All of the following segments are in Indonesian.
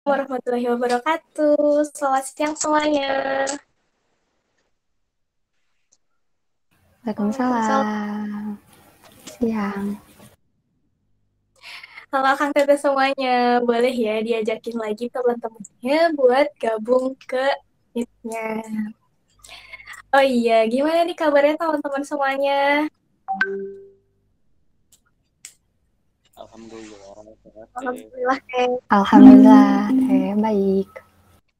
Warahmatullahi wabarakatuh. Selamat siang semuanya. Waalaikumsalam. Waalaikumsalam. Siang. Halo Kang Tete semuanya. Boleh ya diajakin lagi teman-temannya buat gabung ke Meet-nya. Oh iya, gimana nih kabarnya teman-teman semuanya? Alhamdulillah, sehat deh. Alhamdulillah, Kang. Alhamdulillah, baik.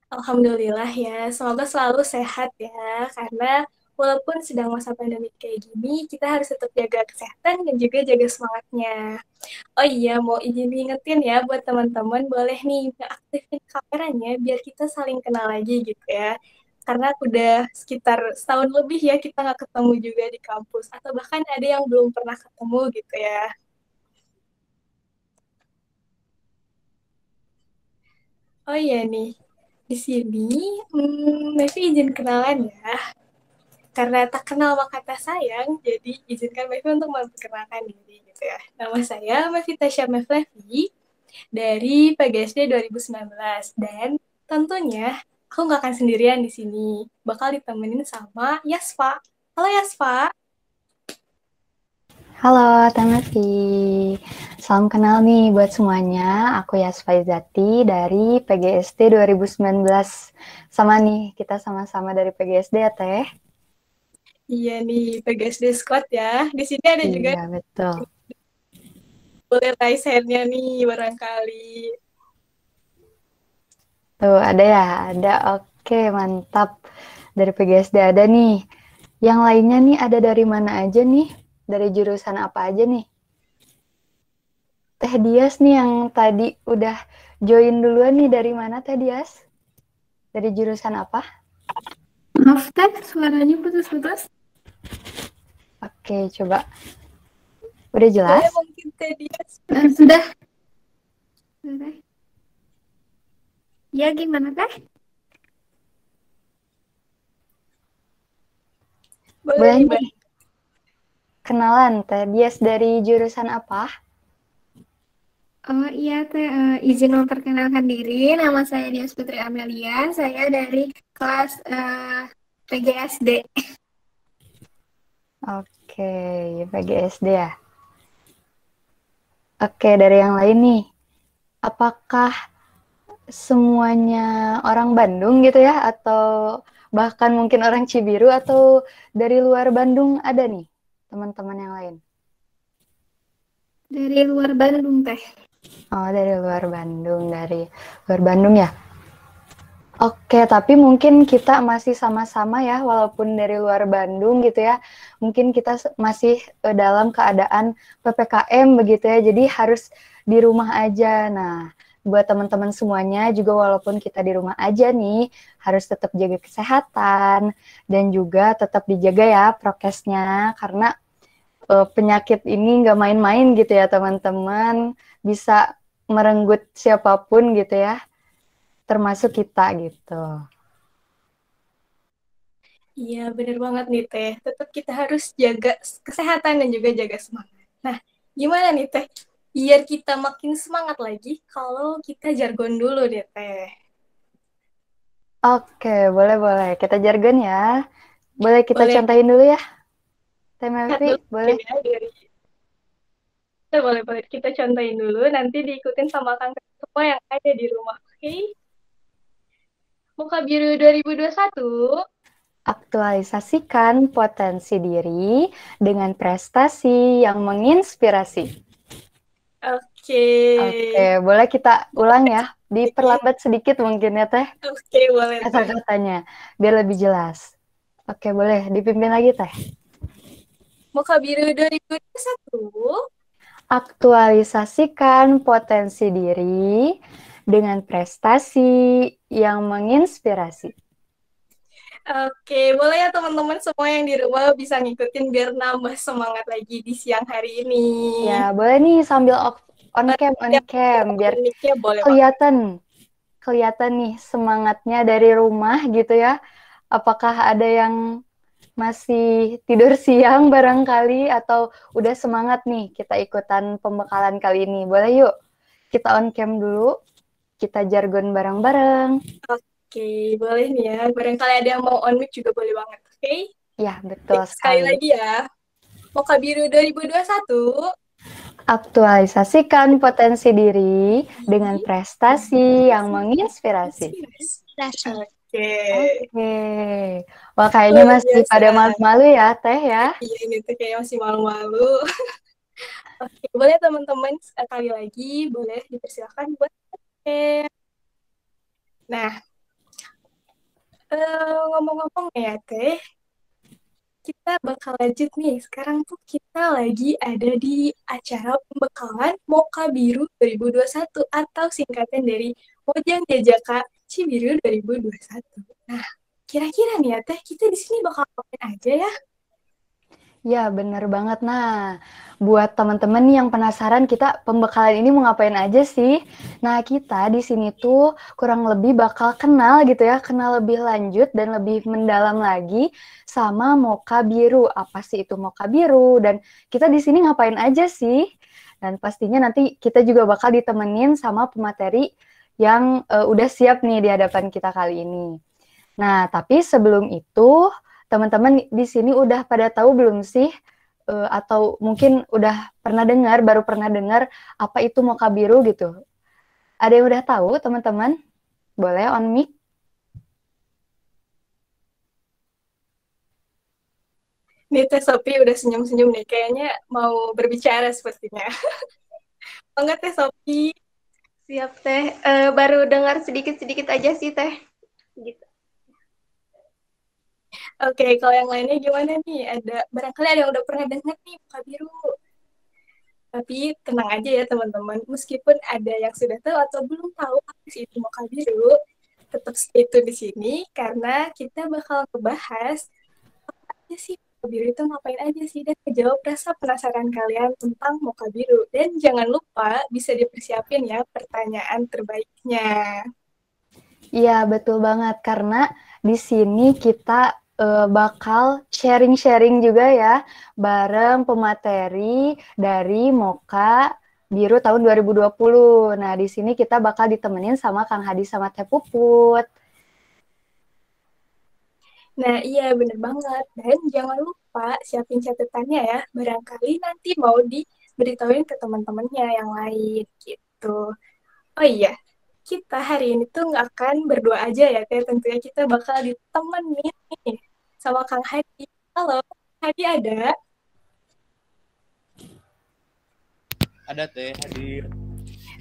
Alhamdulillah ya, semoga selalu sehat ya, karena walaupun sedang masa pandemi kayak gini, kita harus tetap jaga kesehatan dan juga jaga semangatnya. Oh iya, mau izin diingetin ya buat teman-teman, boleh nih aktifin kameranya biar kita saling kenal lagi gitu ya. Karena udah sekitar setahun lebih ya kita nggak ketemu juga di kampus, atau bahkan ada yang belum pernah ketemu gitu ya. Oh iya nih, di sini Mevi izin kenalan ya. Karena tak kenal maka tak sayang, jadi izinkan Mevi untuk memperkenalkan diri gitu ya. Nama saya Mevita Syameflevi dari PGSD 2019 dan tentunya aku nggak akan sendirian di sini. Bakal ditemenin sama Yasfa. Halo Yasfa. Halo, Teh Mevi. Salam kenal nih buat semuanya. Aku Yasfa Izati dari PGSD 2019. Sama nih, kita sama-sama dari PGSD ya, Teh? Iya nih, PGSD Squad ya. Di sini ada juga Iya, betul. boleh raise hand-nya nih barangkali. Tuh, ada ya? Ada. Oke, mantap. Dari PGSD ada nih. Yang lainnya nih ada dari mana aja nih? Dari jurusan apa aja nih? Teh Dias nih yang tadi udah join duluan nih, dari mana Teh Dias? Dari jurusan apa? Maaf, Teh, suaranya putus-putus. Oke, coba. Udah Boleh jelas? mungkin tadi Sudah. Sudah. Ya, gimana, Teh? boleh Boleh nih, Bang. nih, kenalan Teh Dias dari jurusan apa? Oh iya, Teh, izin memperkenalkan diri. Nama saya Dias Putri Amelian. Saya dari kelas PGSD. Oke, PGSD ya. Oke, dari yang lain nih. Apakah semuanya orang Bandung gitu ya? Atau bahkan mungkin orang Cibiru atau dari luar Bandung ada nih teman-teman yang lain? Dari luar Bandung, Teh. Oh, dari luar Bandung, dari luar Bandung ya. Oke, tapi mungkin kita masih sama-sama ya, walaupun dari luar Bandung gitu ya. Mungkin kita masih dalam keadaan PPKM begitu ya, jadi harus di rumah aja. Nah, buat teman-teman semuanya juga walaupun kita di rumah aja nih, harus tetap jaga kesehatan dan juga tetap dijaga ya prokesnya, karena penyakit ini nggak main-main gitu ya teman-teman, bisa merenggut siapapun gitu ya, termasuk kita gitu. Iya, bener banget nih, Teh. Tetap kita harus jaga kesehatan dan juga jaga semangat. Nah, gimana nih, Teh? Biar kita makin semangat lagi kalau kita jargon dulu deh, Teh. Oke, boleh-boleh. Kita jargon ya. Boleh kita Boleh contohin dulu ya, Teh lihat Melvi? dulu Boleh? mungkin ya dari kita boleh kita contohin dulu, nanti diikutin sama Kang Teh semua yang ada di rumah. Oke? Muka biru 2021. Aktualisasikan potensi diri dengan prestasi yang menginspirasi. Oke. Oke, boleh kita ulang ya. Lagi. Diperlambat sedikit mungkin ya, Teh, Oke, boleh, Teh. kata-katanya. Biar lebih jelas. Oke, boleh. Dipimpin lagi, Teh. Muka biru 2021. Aktualisasikan potensi diri dengan prestasi yang menginspirasi. Oke, boleh ya teman-teman semua yang di rumah bisa ngikutin biar nambah semangat lagi di siang hari ini. Ya, boleh nih sambil on Ya, cam biar uniknya boleh banget. kelihatan kelihatan nih semangatnya dari rumah gitu ya. Apakah ada yang masih tidur siang barangkali atau udah semangat nih kita ikutan pembekalan kali ini? Boleh yuk kita on cam dulu. kita jargon bareng-bareng. Oke, boleh nih ya. Barangkali ada yang mau on mic juga boleh banget. Oke? Ya, betul Sekali sekali. lagi ya. Moka Biru 2021. Aktualisasikan potensi diri dengan prestasi yang menginspirasi. Oke. Oke. Wah, kayaknya Luar masih biasa. pada malu-malu ya, Teh ya. Iya, ini tuh kayak masih malu-malu. Oke, boleh teman-teman sekali lagi, boleh dipersilakan buat Nah, ngomong-ngomong ya, Teh, kita bakal lanjut nih. Sekarang tuh kita lagi ada di acara pembekalan Moka Biru 2021 atau singkatan dari Mojang Jajaka Cibiru 2021. Nah, kira-kira nih ya, Teh, kita di sini bakal ngapain aja ya? Ya, bener banget. Nah, buat teman-teman yang penasaran kita pembekalan ini mau ngapain aja sih? Nah, kita di sini tuh kurang lebih bakal kenal gitu ya, kenal lebih lanjut dan lebih mendalam lagi sama Moka Biru. Apa sih itu Moka Biru? Dan kita di sini ngapain aja sih? Dan pastinya nanti kita juga bakal ditemenin sama pemateri yang udah siap nih di hadapan kita kali ini. Nah, tapi sebelum itu teman-teman di sini udah pada tahu belum sih? Atau mungkin udah pernah dengar, baru pernah dengar apa itu Moka Biru gitu? Ada yang udah tahu teman-teman? Boleh on mic? Nih Teh Sophie udah senyum-senyum nih, kayaknya mau berbicara sepertinya. Enggak Teh Sophie? Siap Teh. Baru dengar sedikit-sedikit aja sih Teh. Gitu. Oke, kalau yang lainnya gimana nih? Barangkali ada yang udah pernah dengar nih Moka Biru. Tapi tenang aja ya teman-teman, meskipun ada yang sudah tahu atau belum tahu apa sih itu Moka Biru, tetap stay tune di sini karena kita bakal ngebahas apa aja sih Moka Biru itu ngapain aja sih dan menjawab rasa penasaran kalian tentang Moka Biru. Dan jangan lupa bisa dipersiapin ya pertanyaan terbaiknya. Iya, betul banget. Karena di sini kita bakal sharing-sharing juga ya bareng pemateri dari Moka Biru tahun 2020. Nah, di sini kita bakal ditemenin sama Kang Hadi sama Teh Puput. Nah, iya bener banget. Dan jangan lupa siapin catatannya ya. Barangkali nanti mau diberitahuin ke teman-temannya yang lain gitu. Oh iya, kita hari ini tuh nggak akan berdua aja ya, Teh. Tentunya kita bakal ditemenin nih sama Kang Hadi. Halo, Kang Hadi ada? Ada Teh hadir.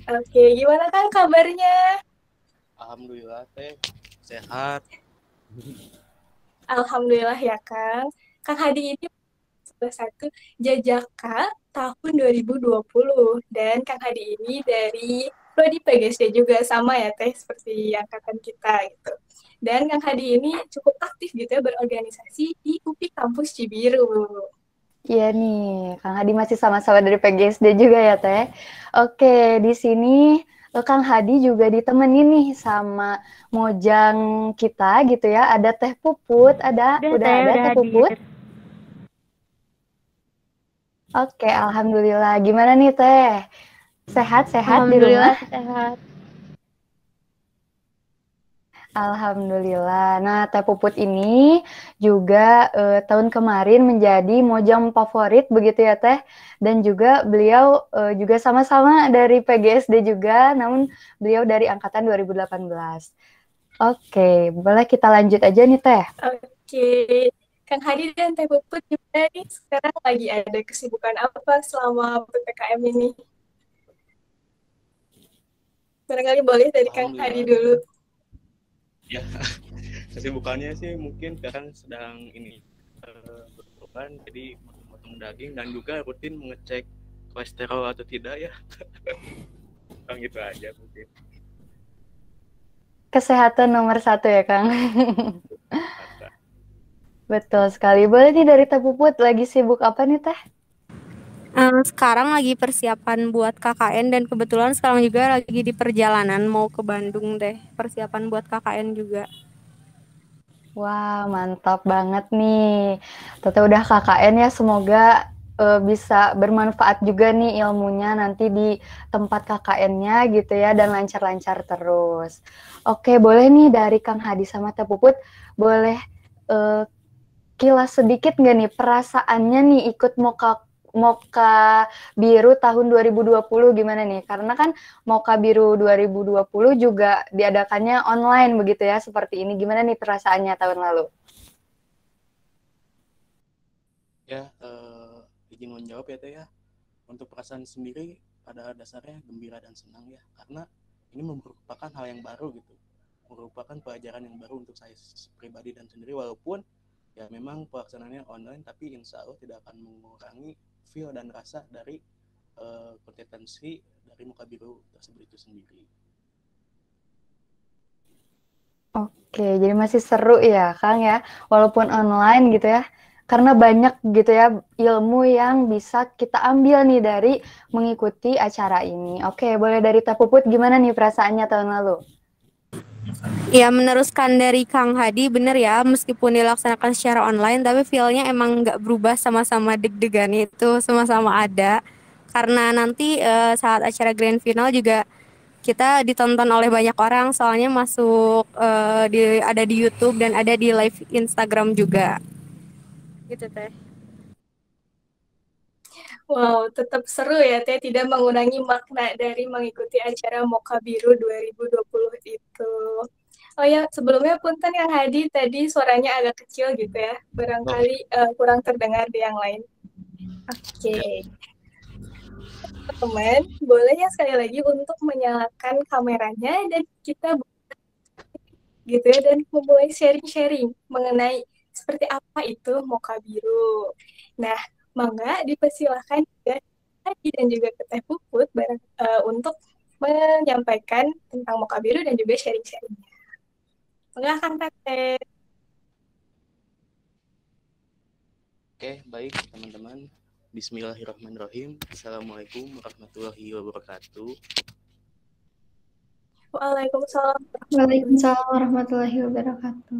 Oke, gimana Kang kabarnya? Alhamdulillah Teh sehat. Alhamdulillah ya Kang. Kang Hadi ini salah satu Jajaka tahun 2020 dan Kang Hadi ini dari Prodi PGSD juga sama ya Teh seperti angkatan kita gitu. Dan Kang Hadi ini cukup aktif gitu ya berorganisasi di UPI Kampus Cibiru. Iya nih, Kang Hadi masih sama-sama dari PGSD juga ya, Teh. Oke, di sini Kang Hadi juga ditemenin nih sama Mojang kita gitu ya. Ada Teh Puput, udah ada Teh Puput. Oke, alhamdulillah. Gimana nih, Teh? Sehat-sehat di rumah? Alhamdulillah sehat. Alhamdulillah. Nah, Teh Puput ini juga tahun kemarin menjadi Mojang favorit begitu ya Teh. Dan juga beliau juga sama-sama dari PGSD juga, namun beliau dari angkatan 2018. Oke, boleh kita lanjut aja nih Teh. Oke, Kang Hadi dan Teh Puput gimana nih? Sekarang lagi ada kesibukan apa selama PPKM ini? Barangkali boleh dari Kang Hadi Alhamdulillah. dulu. Ya, kesibukannya sih mungkin sekarang sedang ini berkorban jadi motong daging dan juga rutin mengecek kolesterol atau tidak ya. Bang gitu aja mungkin. Kesehatan nomor 1 ya Kang. Betul sekali. Boleh nih dari Teh Puput, lagi sibuk apa nih Teh? Sekarang lagi persiapan buat KKN dan kebetulan sekarang juga lagi di perjalanan mau ke Bandung deh. Persiapan buat KKN juga. Wah, mantap banget nih. Teteh udah KKN ya, semoga bisa bermanfaat juga nih ilmunya nanti di tempat KKN-nya gitu ya, dan lancar-lancar terus. Oke, boleh nih dari Kang Hadi sama Teh Puput, boleh kilas sedikit nggak nih perasaannya nih ikut Moka Biru tahun 2020 gimana nih? Karena kan Moka Biru 2020 juga diadakannya online begitu ya, seperti ini. Gimana nih perasaannya tahun lalu? Ya, izin menjawab ya Teh ya. Untuk perasaan sendiri pada dasarnya gembira dan senang ya, karena ini merupakan hal yang baru gitu, merupakan pelajaran yang baru untuk saya pribadi dan sendiri, walaupun ya memang pelaksanaannya online, tapi insya Allah tidak akan mengurangi feel dan rasa dari kompetensi dari Muka Biru tersebut itu sendiri. Oke, jadi masih seru ya Kang ya, walaupun online gitu ya, karena banyak gitu ya ilmu yang bisa kita ambil nih dari mengikuti acara ini. Oke, boleh dari Teh Puput gimana nih perasaannya tahun lalu? Ya, meneruskan dari Kang Hadi, bener ya, meskipun dilaksanakan secara online, tapi feel-nya emang nggak berubah, sama-sama deg-degan itu, sama-sama ada. Karena nanti saat acara grand final juga kita ditonton oleh banyak orang, soalnya masuk ada di YouTube dan ada di live Instagram juga. Gitu Teh. Wow, tetap seru ya Teh, tidak mengurangi makna dari mengikuti acara Moka Biru 2020 itu. Oh ya, sebelumnya punten yang Hadi tadi suaranya agak kecil gitu ya, Oh, barangkali kurang terdengar di yang lain. Oke, teman, boleh ya sekali lagi untuk menyalakan kameranya dan kita gitu ya, dan memulai sharing-sharing mengenai seperti apa itu Moka Biru. Nah, mangga dipersilahkan ya Hadi dan juga ke Teh Puput untuk menyampaikan tentang Moka Biru dan juga sharing-sharingnya. Mangga Kang Teteh. oke, baik teman-teman. Bismillahirrahmanirrahim. Assalamualaikum warahmatullahi wabarakatuh. Waalaikumsalam. Waalaikumsalam warahmatullahi wabarakatuh.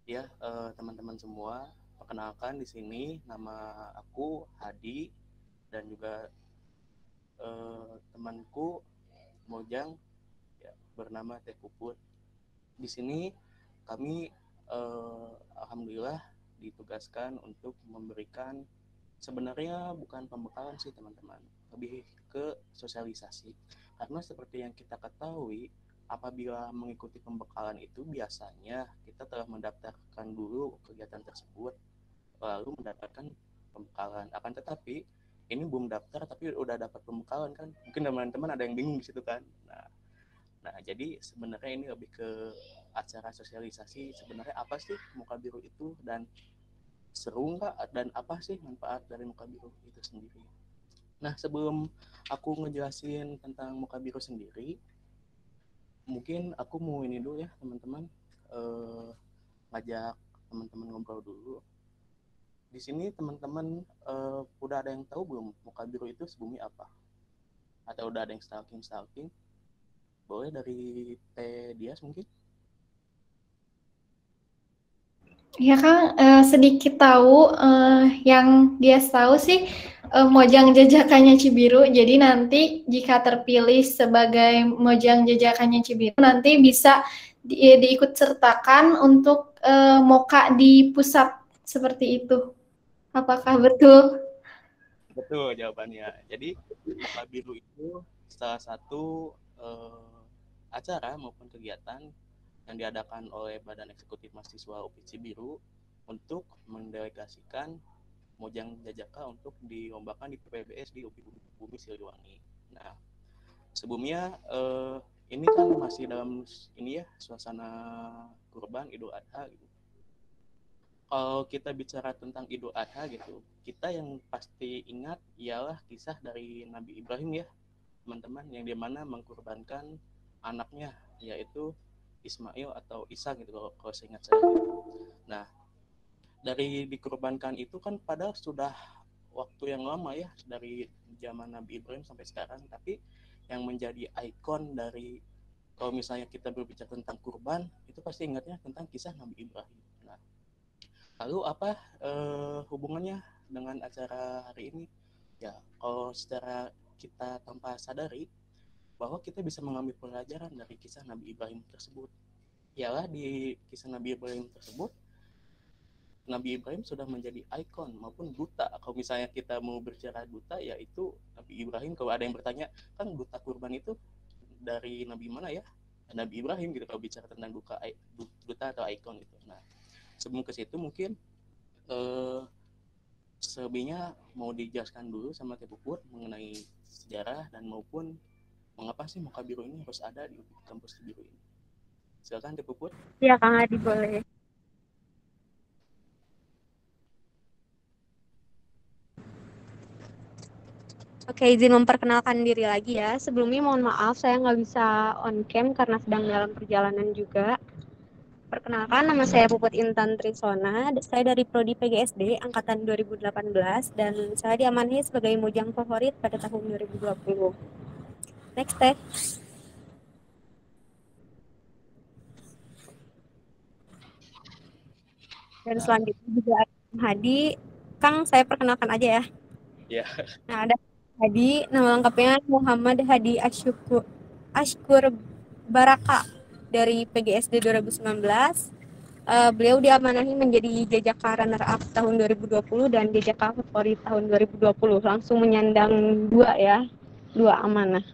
Ya, teman-teman semua, perkenalkan di sini nama aku Hadi dan juga temanku Mojang ya, bernama Teh Puput. Di sini kami alhamdulillah ditugaskan untuk memberikan, sebenarnya bukan pembekalan sih teman-teman, lebih ke sosialisasi. Karena seperti yang kita ketahui, apabila mengikuti pembekalan itu biasanya kita telah mendaftarkan dulu kegiatan tersebut, lalu mendapatkan pembekalan. Akan tetapi ini belum daftar tapi udah dapat pembekalan kan, mungkin teman-teman ada yang bingung di situ kan. Nah, jadi sebenarnya ini lebih ke acara sosialisasi, sebenarnya apa sih Muka Biru itu, dan seru nggak, dan apa sih manfaat dari Muka Biru itu sendiri. Nah, sebelum aku ngejelasin tentang Muka Biru sendiri, mungkin aku mau ini dulu ya teman-teman, ngajak teman-teman ngobrol dulu. Di sini teman-teman udah ada yang tahu belum Muka Biru itu sebelumnya apa? Atau udah ada yang stalking? Boleh dari Teh Dias mungkin? Ya Kang, sedikit tahu yang dia tahu sih Mojang Jajakannya Cibiru. Jadi nanti jika terpilih sebagai Mojang Jajakannya Cibiru, nanti bisa diikut sertakan untuk moka di pusat seperti itu. Apakah betul? Betul jawabannya. Jadi Muka Biru itu salah satu acara maupun kegiatan yang diadakan oleh Badan Eksekutif Mahasiswa UPI Cibiru untuk mendelegasikan Mojang Jajaka untuk dilombakan di PPBS di UPI Bumi Siliwangi. Nah, sebelumnya ini kan masih dalam ini ya suasana kurban Idul Adha gitu. Kalau kita bicara tentang Idul Adha gitu, kita yang pasti ingat ialah kisah dari Nabi Ibrahim ya, teman-teman, yang dimana mengkurbankan anaknya, yaitu Ismail atau Isa gitu kalau saya ingat saya. Nah, dari dikurbankan itu kan padahal sudah waktu yang lama ya, dari zaman Nabi Ibrahim sampai sekarang, tapi yang menjadi ikon dari, kalau misalnya kita berbicara tentang kurban, itu pasti ingatnya tentang kisah Nabi Ibrahim. Nah, Lalu apa hubungannya dengan acara hari ini? Ya, kalau secara kita tanpa sadari bahwa kita bisa mengambil pelajaran dari kisah Nabi Ibrahim tersebut. Ialah di kisah Nabi Ibrahim tersebut, Nabi Ibrahim sudah menjadi ikon maupun duta. Kalau misalnya kita mau berbicara duta, yaitu Nabi Ibrahim. Kalau ada yang bertanya, kan duta kurban itu dari Nabi mana ya? Nabi Ibrahim gitu kalau bicara tentang duta atau ikon itu. Nah, sebelum ke situ mungkin selebihnya mau dijelaskan dulu sama Teh Puput mengenai sejarah dan maupun mengapa sih Muka Biru ini harus ada di kampus Biru ini. Silakan Teh Puput. Ya, Kang Adi boleh. Oke, izin memperkenalkan diri lagi ya. Sebelumnya mohon maaf, saya nggak bisa on cam karena sedang dalam perjalanan juga. Perkenalkan, nama saya Puput Intan Trisona. Saya dari Prodi PGSD Angkatan 2018 dan saya diamanahi sebagai mojang favorit pada tahun 2020. Next, Teh. Dan selanjutnya juga ada Kang Hadi. Kang, saya perkenalkan aja ya. Ya. Nah, ada Hadi, nama lengkapnya Muhammad Hadi Ashkur Baraka dari PGSD 2019. Beliau diamanahi menjadi Jajaka runner-up tahun 2020 dan Jajaka favorit tahun 2020. Langsung menyandang dua amanah.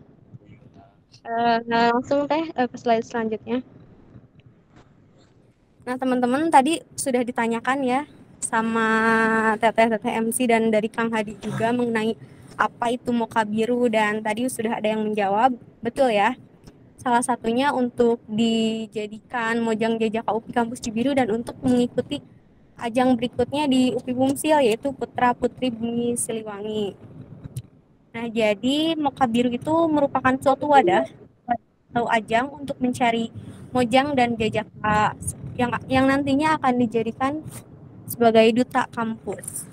Nah, langsung Teh ke slide selanjutnya. Nah, teman-teman tadi sudah ditanyakan ya sama teteh MC dan dari Kang Hadi juga mengenai apa itu Moka Biru dan tadi sudah ada yang menjawab. Betul ya? Salah satunya untuk dijadikan mojang jajaka UPI Kampus Cibiru dan untuk mengikuti ajang berikutnya di UPI Bumsil yaitu Putra Putri Bumi Siliwangi. Nah, jadi Moka Biru itu merupakan suatu wadah atau ajang untuk mencari mojang dan jajaka yang nantinya akan dijadikan sebagai duta kampus.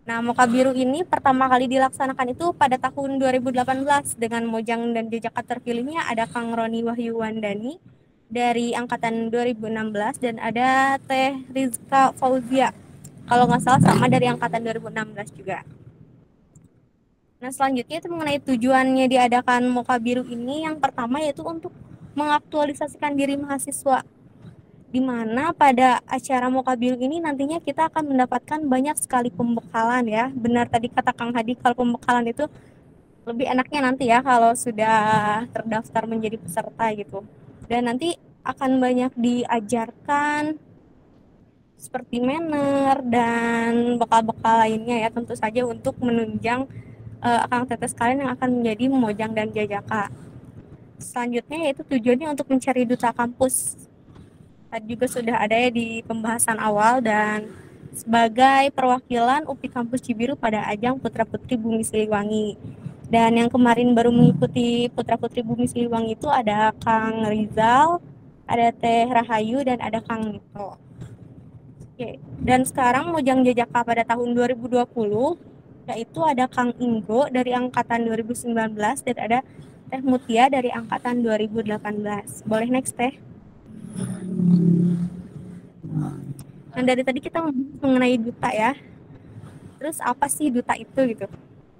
Nah, Moka Biru ini pertama kali dilaksanakan itu pada tahun 2018 dengan mojang dan jajaka terpilihnya ada Kang Roni Wahyu Wandani dari angkatan 2016 dan ada Teh Rizka Fauzia kalau nggak salah sama dari angkatan 2016 juga. Nah, selanjutnya itu mengenai tujuannya diadakan Moka Biru ini yang pertama yaitu untuk mengaktualisasikan diri mahasiswa di mana pada acara Moka Biru ini nantinya kita akan mendapatkan banyak sekali pembekalan ya. Benar tadi kata Kang Hadi kalau pembekalan itu lebih enaknya nanti ya kalau sudah terdaftar menjadi peserta gitu. Dan nanti akan banyak diajarkan seperti manner dan bekal-bekal lainnya ya tentu saja untuk menunjang Kang Teteh sekalian yang akan menjadi mojang dan jajaka. Selanjutnya yaitu tujuannya untuk mencari duta kampus. Tadi juga sudah ada ya di pembahasan awal dan sebagai perwakilan UPI Kampus Cibiru pada ajang Putra Putri Bumi Siliwangi. Dan yang kemarin baru mengikuti Putra Putri Bumi Siliwangi itu ada Kang Rizal, ada Teh Rahayu dan ada Kang Nito. Oke. Dan sekarang mojang jajaka pada tahun 2020 yaitu ada Kang Inggo dari angkatan 2019 dan ada Teh Mutia dari angkatan 2018. Boleh next Teh? Nah, dari tadi kita mengenai duta ya. Terus apa sih duta itu gitu?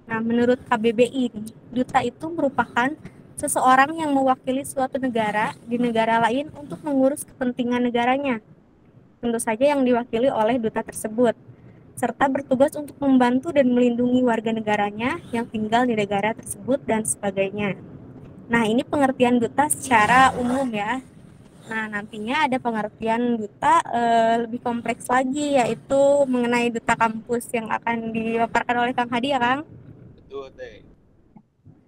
Nah, menurut KBBI, duta itu merupakan seseorang yang mewakili suatu negara di negara lain untuk mengurus kepentingan negaranya. Tentu saja yang diwakili oleh duta tersebut, serta bertugas untuk membantu dan melindungi warga negaranya yang tinggal di negara tersebut dan sebagainya. Nah, ini pengertian duta secara umum ya. Nah, nantinya ada pengertian duta lebih kompleks lagi, yaitu mengenai duta kampus yang akan dipaparkan oleh Kang Hadi ya, Kang? Betul, Teh.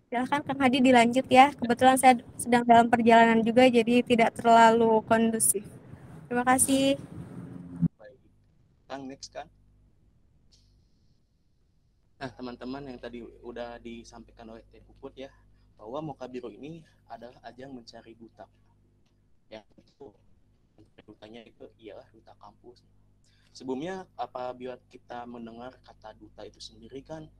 Silahkan Kang Hadi dilanjut ya. Kebetulan saya sedang dalam perjalanan juga, jadi tidak terlalu kondusif. Terima kasih. Baik. Kang, next kan? Nah, teman-teman yang tadi udah disampaikan oleh Teh Puput ya, bahwa Moka Biru ini adalah ajang mencari duta. Yang itu dutanya itu ialah duta kampus. Sebelumnya apabila kita mendengar kata duta itu sendiri kan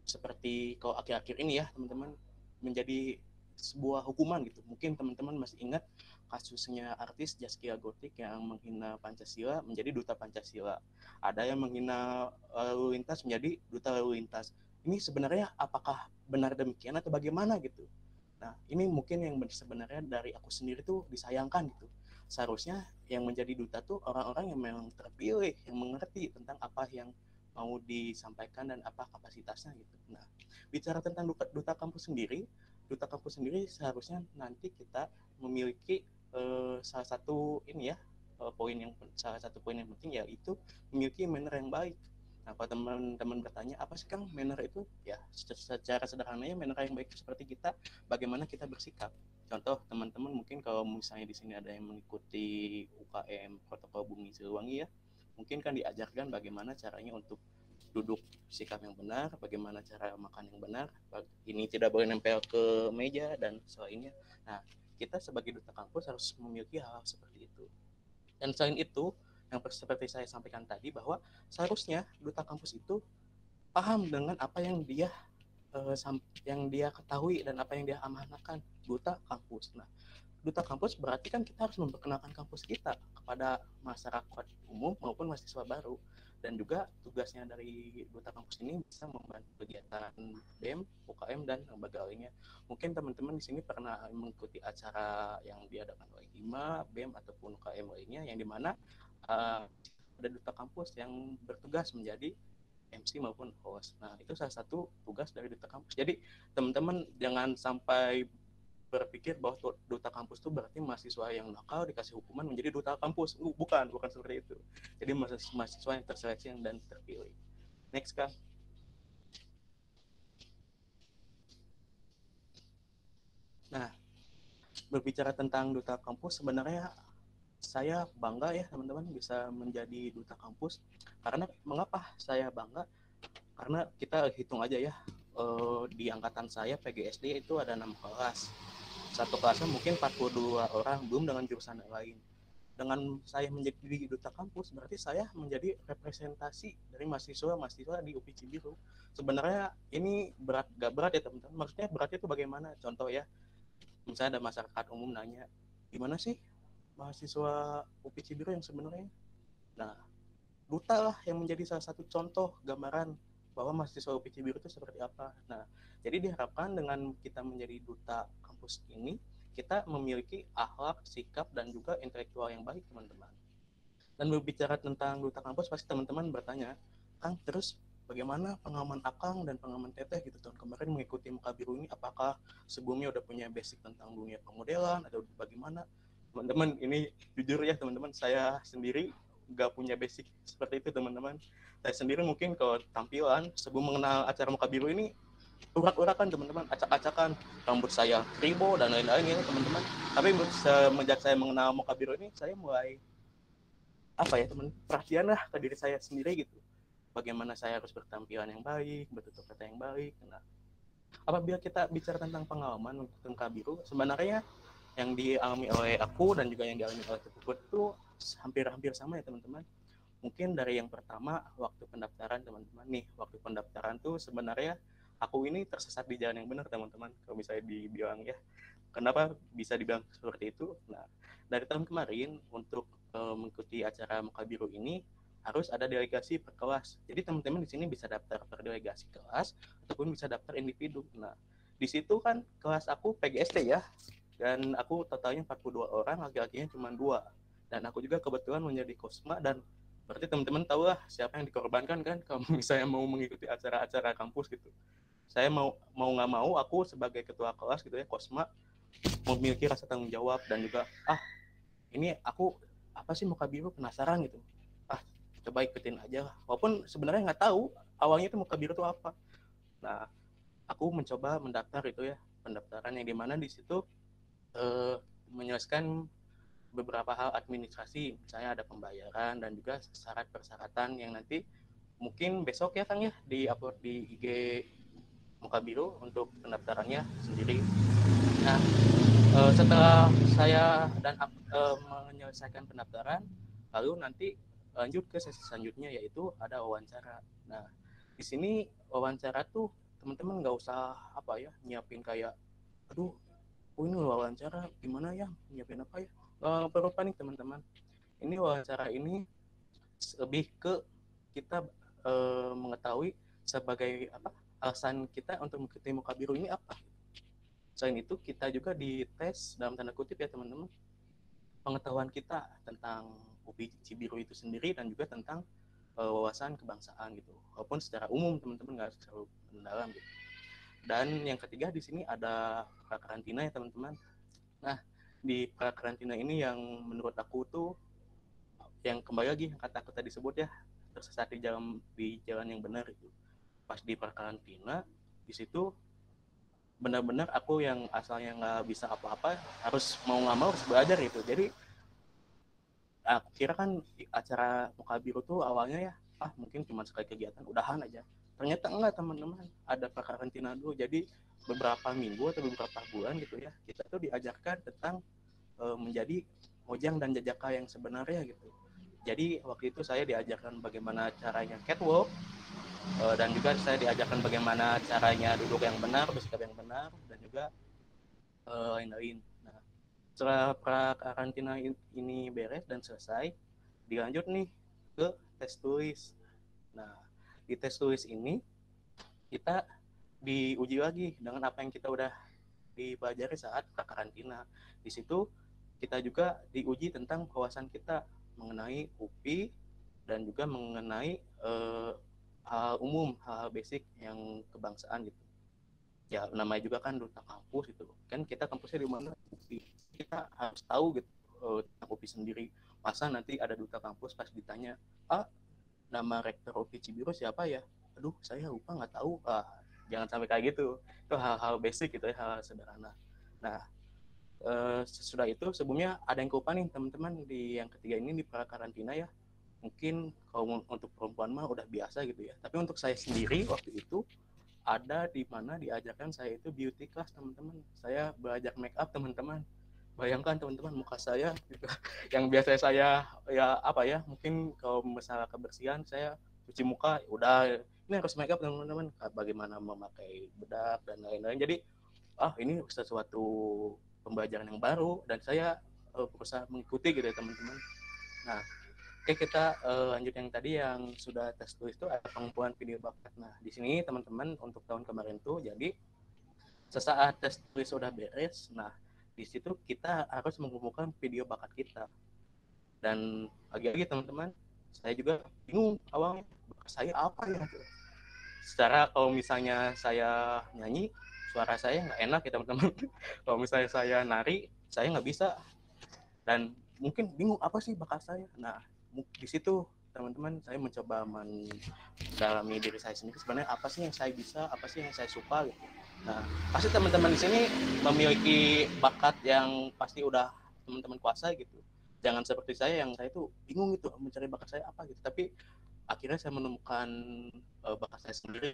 seperti kalau akhir-akhir ini ya teman-teman menjadi sebuah hukuman gitu. Mungkin teman-teman masih ingat kasusnya artis Zaskia Gotik yang menghina Pancasila menjadi duta Pancasila. Ada yang menghina lalu lintas menjadi duta lalu lintas. Ini sebenarnya apakah benar demikian atau bagaimana gitu? Nah, ini mungkin yang sebenarnya dari aku sendiri tuh disayangkan gitu. Seharusnya yang menjadi duta tuh orang-orang yang memang terpilih, yang mengerti tentang apa yang mau disampaikan dan apa kapasitasnya gitu. Nah, bicara tentang duta kampus sendiri seharusnya nanti kita memiliki salah satu ini ya salah satu poin yang penting yaitu memiliki manner yang baik. Nah, kalau teman-teman bertanya apa sih Kang manner itu? Ya, secara sederhananya manner yang baik itu seperti bagaimana kita bersikap. Contoh teman-teman mungkin kalau misalnya di sini ada yang mengikuti UKM Protokol Bumi Siliwangi ya, mungkin kan diajarkan bagaimana caranya untuk duduk sikap yang benar, bagaimana cara makan yang benar, ini tidak boleh nempel ke meja dan selainnya. Nah, kita sebagai duta kampus harus memiliki hal-hal seperti itu. Dan selain itu, yang seperti saya sampaikan tadi bahwa seharusnya duta kampus itu paham dengan apa yang dia ketahui dan apa yang dia amanahkan duta kampus. Nah, duta kampus berarti kan kita harus memperkenalkan kampus kita kepada masyarakat umum maupun mahasiswa baru. Dan juga tugasnya dari duta kampus ini bisa membantu kegiatan BEM, UKM, dan lembaga lainnya. Mungkin teman-teman di sini pernah mengikuti acara yang diadakan oleh IMA, BEM, ataupun UKM lainnya, yang dimana ada duta kampus yang bertugas menjadi MC maupun host. Nah, itu salah satu tugas dari duta kampus. Jadi, teman-teman jangan sampai berpikir bahwa duta kampus itu berarti mahasiswa yang nakal dikasih hukuman menjadi duta kampus. Bukan seperti itu. Jadi mahasiswa yang terseleksi dan terpilih. Next, Kang. Nah, berbicara tentang duta kampus, sebenarnya saya bangga ya teman-teman bisa menjadi duta kampus. Karena mengapa saya bangga? Karena kita hitung aja ya, di angkatan saya PGSD itu ada 6 kelas. Satu kelasnya mungkin 42 orang, belum dengan jurusan yang lain. Dengan saya menjadi duta kampus, berarti saya menjadi representasi dari mahasiswa di UPI Cibiru. Sebenarnya ini gak berat ya teman-teman. Maksudnya beratnya itu bagaimana? Contoh ya, misalnya ada masyarakat umum nanya, gimana sih mahasiswa UPI Cibiru yang sebenarnya? Nah, duta lah yang menjadi salah satu contoh gambaran bahwa mahasiswa UPI Cibiru itu seperti apa. Nah, jadi diharapkan dengan kita menjadi duta kampus ini, kita memiliki akhlak, sikap, dan juga intelektual yang baik, teman-teman. Dan berbicara tentang duta kampus, pasti teman-teman bertanya, Kang, terus bagaimana pengalaman Akang dan pengalaman Teteh gitu tahun kemarin mengikuti Muka Biru ini? Apakah sebelumnya udah punya basic tentang dunia pemodelan atau bagaimana? Teman-teman, ini jujur ya teman-teman, saya sendiri nggak punya basic seperti itu teman-teman. Saya sendiri mungkin kalau tampilan sebelum mengenal acara Muka Biru ini urak-urakan teman-teman, acak-acakan, rambut saya kribo dan lain-lain ya teman-teman. Tapi semenjak saya mengenal Muka Biru ini, saya mulai perhatian lah ke diri saya sendiri gitu. Bagaimana saya harus bertampilan yang baik, bertutur kata yang baik. Nah, apabila kita bicara tentang pengalaman untuk Muka Biru, sebenarnya yang dialami oleh aku dan juga yang dialami oleh Tepukut itu hampir-hampir sama ya teman-teman. Mungkin dari yang pertama waktu pendaftaran teman-teman nih, waktu pendaftaran tuh sebenarnya aku ini tersesat di jalan yang benar teman-teman, kalau misalnya dibilang ya. Kenapa bisa dibilang seperti itu? Nah, dari tahun kemarin untuk mengikuti acara Muka Biru ini harus ada delegasi per kelas. Jadi teman-teman di sini bisa daftar per delegasi kelas ataupun bisa daftar individu. Nah, di situ kan kelas aku PGSD ya, dan aku totalnya 42 orang, laki-lakinya cuma 2. Dan aku juga kebetulan menjadi kosma, dan berarti teman-teman tahu lah siapa yang dikorbankan kan kalau misalnya mau mengikuti acara-acara kampus gitu. Saya mau nggak mau aku sebagai ketua kelas gitu ya, kosma, memiliki rasa tanggung jawab dan juga ini aku apa sih Muka Biru, penasaran gitu. Coba ikutin aja lah. Walaupun sebenarnya nggak tahu awalnya itu Muka Biru itu apa. Nah, aku mencoba mendaftar itu ya, pendaftaran yang dimana di situ menyelesaikan beberapa hal administrasi, misalnya ada pembayaran dan juga syarat persyaratan yang nanti mungkin besok ya Kang ya di-upload di IG Muka Biru untuk pendaftarannya sendiri. Nah, setelah saya dan menyelesaikan pendaftaran, lalu nanti lanjut ke sesi selanjutnya yaitu ada wawancara. Nah, di sini wawancara tuh teman-teman nggak usah nyiapin kayak aduh oh ini wawancara gimana ya, nyiapin apa ya, berupa nih teman-teman, ini wawancara ini lebih ke kita mengetahui sebagai apa alasan kita untuk mengikuti Muka Biru ini apa. Selain itu kita juga dites dalam tanda kutip ya teman-teman, pengetahuan kita tentang UPI Cibiru itu sendiri dan juga tentang wawasan kebangsaan gitu, walaupun secara umum teman-teman nggak terlalu mendalam gitu. Dan yang ketiga di sini ada prakarantina ya teman-teman. Nah di prakarantina ini yang menurut aku tuh yang kembali lagi yang kata aku tadi sebut ya, tersesat di jalan yang benar itu. Pas di prakarantina di situ benar-benar aku yang asalnya nggak bisa apa-apa harus mau nggak mau harus belajar gitu. Jadi aku kira kan acara Muka Biru tuh awalnya ya mungkin cuma sekali kegiatan udahan aja, ternyata enggak teman-teman, ada prakarantina dulu. Jadi beberapa minggu atau beberapa bulan gitu ya kita tuh diajarkan tentang menjadi mojang dan jajaka yang sebenarnya gitu. Jadi waktu itu saya diajarkan bagaimana caranya catwalk, dan juga saya diajarkan bagaimana caranya duduk yang benar, bersikap yang benar, dan juga lain-lain. Nah, setelah karantina ini beres dan selesai, dilanjut nih ke tes tulis. Nah, di tes tulis ini kita diuji lagi dengan apa yang kita udah dipelajari saat karantina. Di situ kita juga diuji tentang wawasan kita mengenai UPI dan juga mengenai hal umum, hal basic yang kebangsaan gitu. Ya namanya juga kan duta kampus gitu kan, kita kampusnya di mana, kita harus tahu gitu tentang UPI sendiri. Masa nanti ada duta kampus pas ditanya nama rektor UPI Cibiru siapa ya, aduh saya lupa nggak tahu. Jangan sampai kayak gitu, itu hal-hal basic gitu ya, hal sederhana. Nah sesudah itu sebelumnya ada yang lupa nih teman-teman, di yang ketiga ini di prakarantina ya, mungkin kalau untuk perempuan mah udah biasa gitu ya, tapi untuk saya sendiri waktu itu ada di mana diajarkan saya itu beauty class teman-teman. Saya belajar make up teman-teman. Bayangkan teman-teman muka saya gitu. Yang biasa saya ya apa ya, mungkin kalau masalah kebersihan saya cuci muka udah, ini harus make up teman-teman, bagaimana memakai bedak dan lain-lain. Jadi ini sesuatu pembelajaran yang baru dan saya berusaha mengikuti gitu ya teman-teman. Nah oke, kita lanjut yang tadi yang sudah tes tulis itu ada pengumpulan video bakat. Nah, di sini teman-teman untuk tahun kemarin tuh jadi sesaat tes tulis sudah beres, nah di situ kita harus mengumpulkan video bakat kita. Dan lagi-lagi teman-teman, saya juga bingung awalnya bakat saya apa ya. Secara kalau misalnya saya nyanyi, suara saya nggak enak ya teman-teman. Kalau misalnya saya nari, saya nggak bisa. Dan mungkin bingung apa sih bakat saya. Nah di situ teman-teman saya mencoba mendalami diri saya sendiri, sebenarnya apa sih yang saya bisa, apa sih yang saya suka gitu. Nah pasti teman-teman di sini memiliki bakat yang pasti udah teman-teman kuasai gitu. Jangan seperti saya yang saya tuh bingung gitu mencari bakat saya apa gitu, tapi akhirnya saya menemukan bakat saya sendiri,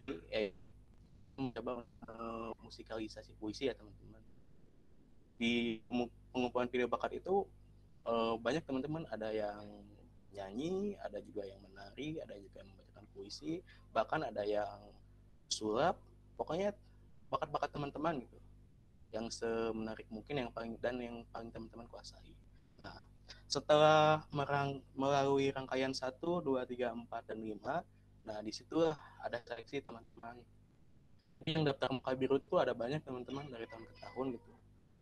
mencoba musikalisasi puisi ya teman-teman. Di pengumpulan video bakat itu banyak teman-teman, ada yang nyanyi, ada juga yang menari, ada juga yang membacakan puisi, bahkan ada yang sulap. Pokoknya bakat-bakat teman-teman gitu yang semenarik mungkin yang paling teman-teman kuasai. Nah setelah melalui rangkaian 1, 2, 3, 4, dan 5, nah disitulah ada seleksi teman-teman. Jadi yang daftar Muka Biru itu ada banyak teman-teman dari tahun ke tahun gitu.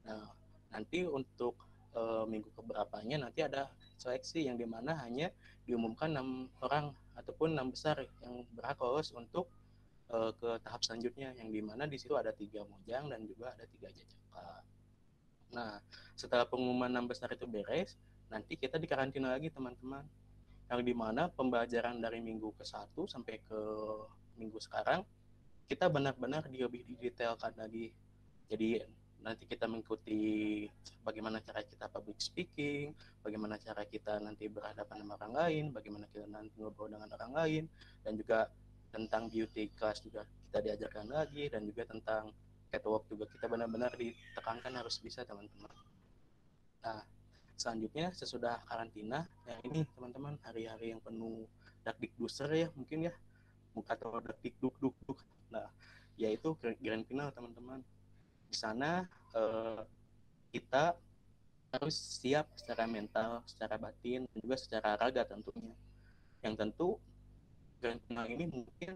Nah nanti untuk minggu keberapanya nanti ada seleksi yang dimana hanya diumumkan 6 orang ataupun 6 besar yang berhak lolos untuk ke tahap selanjutnya, yang dimana di situ ada 3 mojang dan juga ada 3 jajaka. Nah setelah pengumuman 6 besar itu beres, nanti kita dikarantina lagi teman-teman, yang dimana pembelajaran dari minggu ke-1 sampai ke minggu sekarang kita benar-benar lebih didetailkan lagi. Jadi nanti kita mengikuti bagaimana cara kita public speaking, bagaimana cara kita nanti berhadapan dengan orang lain, bagaimana kita nanti ngobrol dengan orang lain, dan juga tentang beauty class juga kita diajarkan lagi, dan juga tentang catwalk juga kita benar-benar ditekankan harus bisa teman-teman. Nah selanjutnya sesudah karantina, ya ini teman-teman hari-hari yang penuh dakdikduser ya mungkin ya, atau dakdikduk. Nah yaitu grand final teman-teman. Di sana kita harus siap secara mental, secara batin, dan juga secara raga tentunya. Yang tentu grand final ini mungkin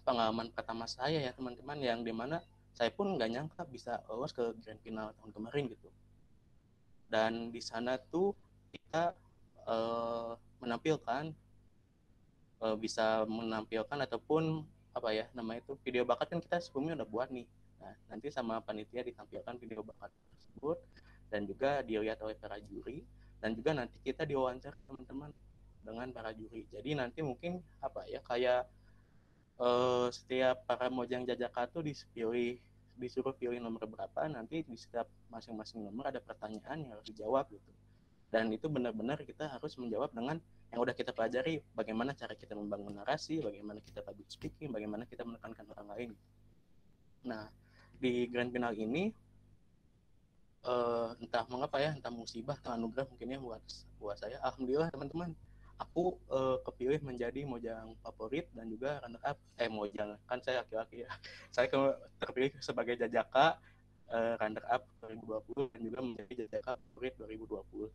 pengalaman pertama saya ya teman-teman, yang dimana saya pun nggak nyangka bisa lolos ke grand final tahun kemarin gitu. Dan di sana tuh kita menampilkan bisa menampilkan ataupun apa ya namanya itu video bakat kan kita sebelumnya udah buat nih. Nah, nanti sama panitia ditampilkan video bakat tersebut dan juga dilihat oleh para juri, dan juga nanti kita diwawancara teman-teman dengan para juri. Jadi nanti mungkin apa ya kayak setiap para mojang jajaka tuh disuruh pilih nomor berapa, nanti di setiap masing-masing nomor ada pertanyaan yang harus dijawab gitu. Dan itu benar-benar kita harus menjawab dengan yang udah kita pelajari, bagaimana cara kita membangun narasi, bagaimana kita public speaking, bagaimana kita menekankan orang lain. Nah, di grand final ini entah mengapa ya, entah musibah atau anugerah mungkin ya buat saya, alhamdulillah teman-teman, aku kepilih menjadi mojang favorit dan juga runner up. Mojang kan saya laki-laki ya, saya terpilih sebagai jajaka runner up 2020 dan juga menjadi jajaka favorit 2020.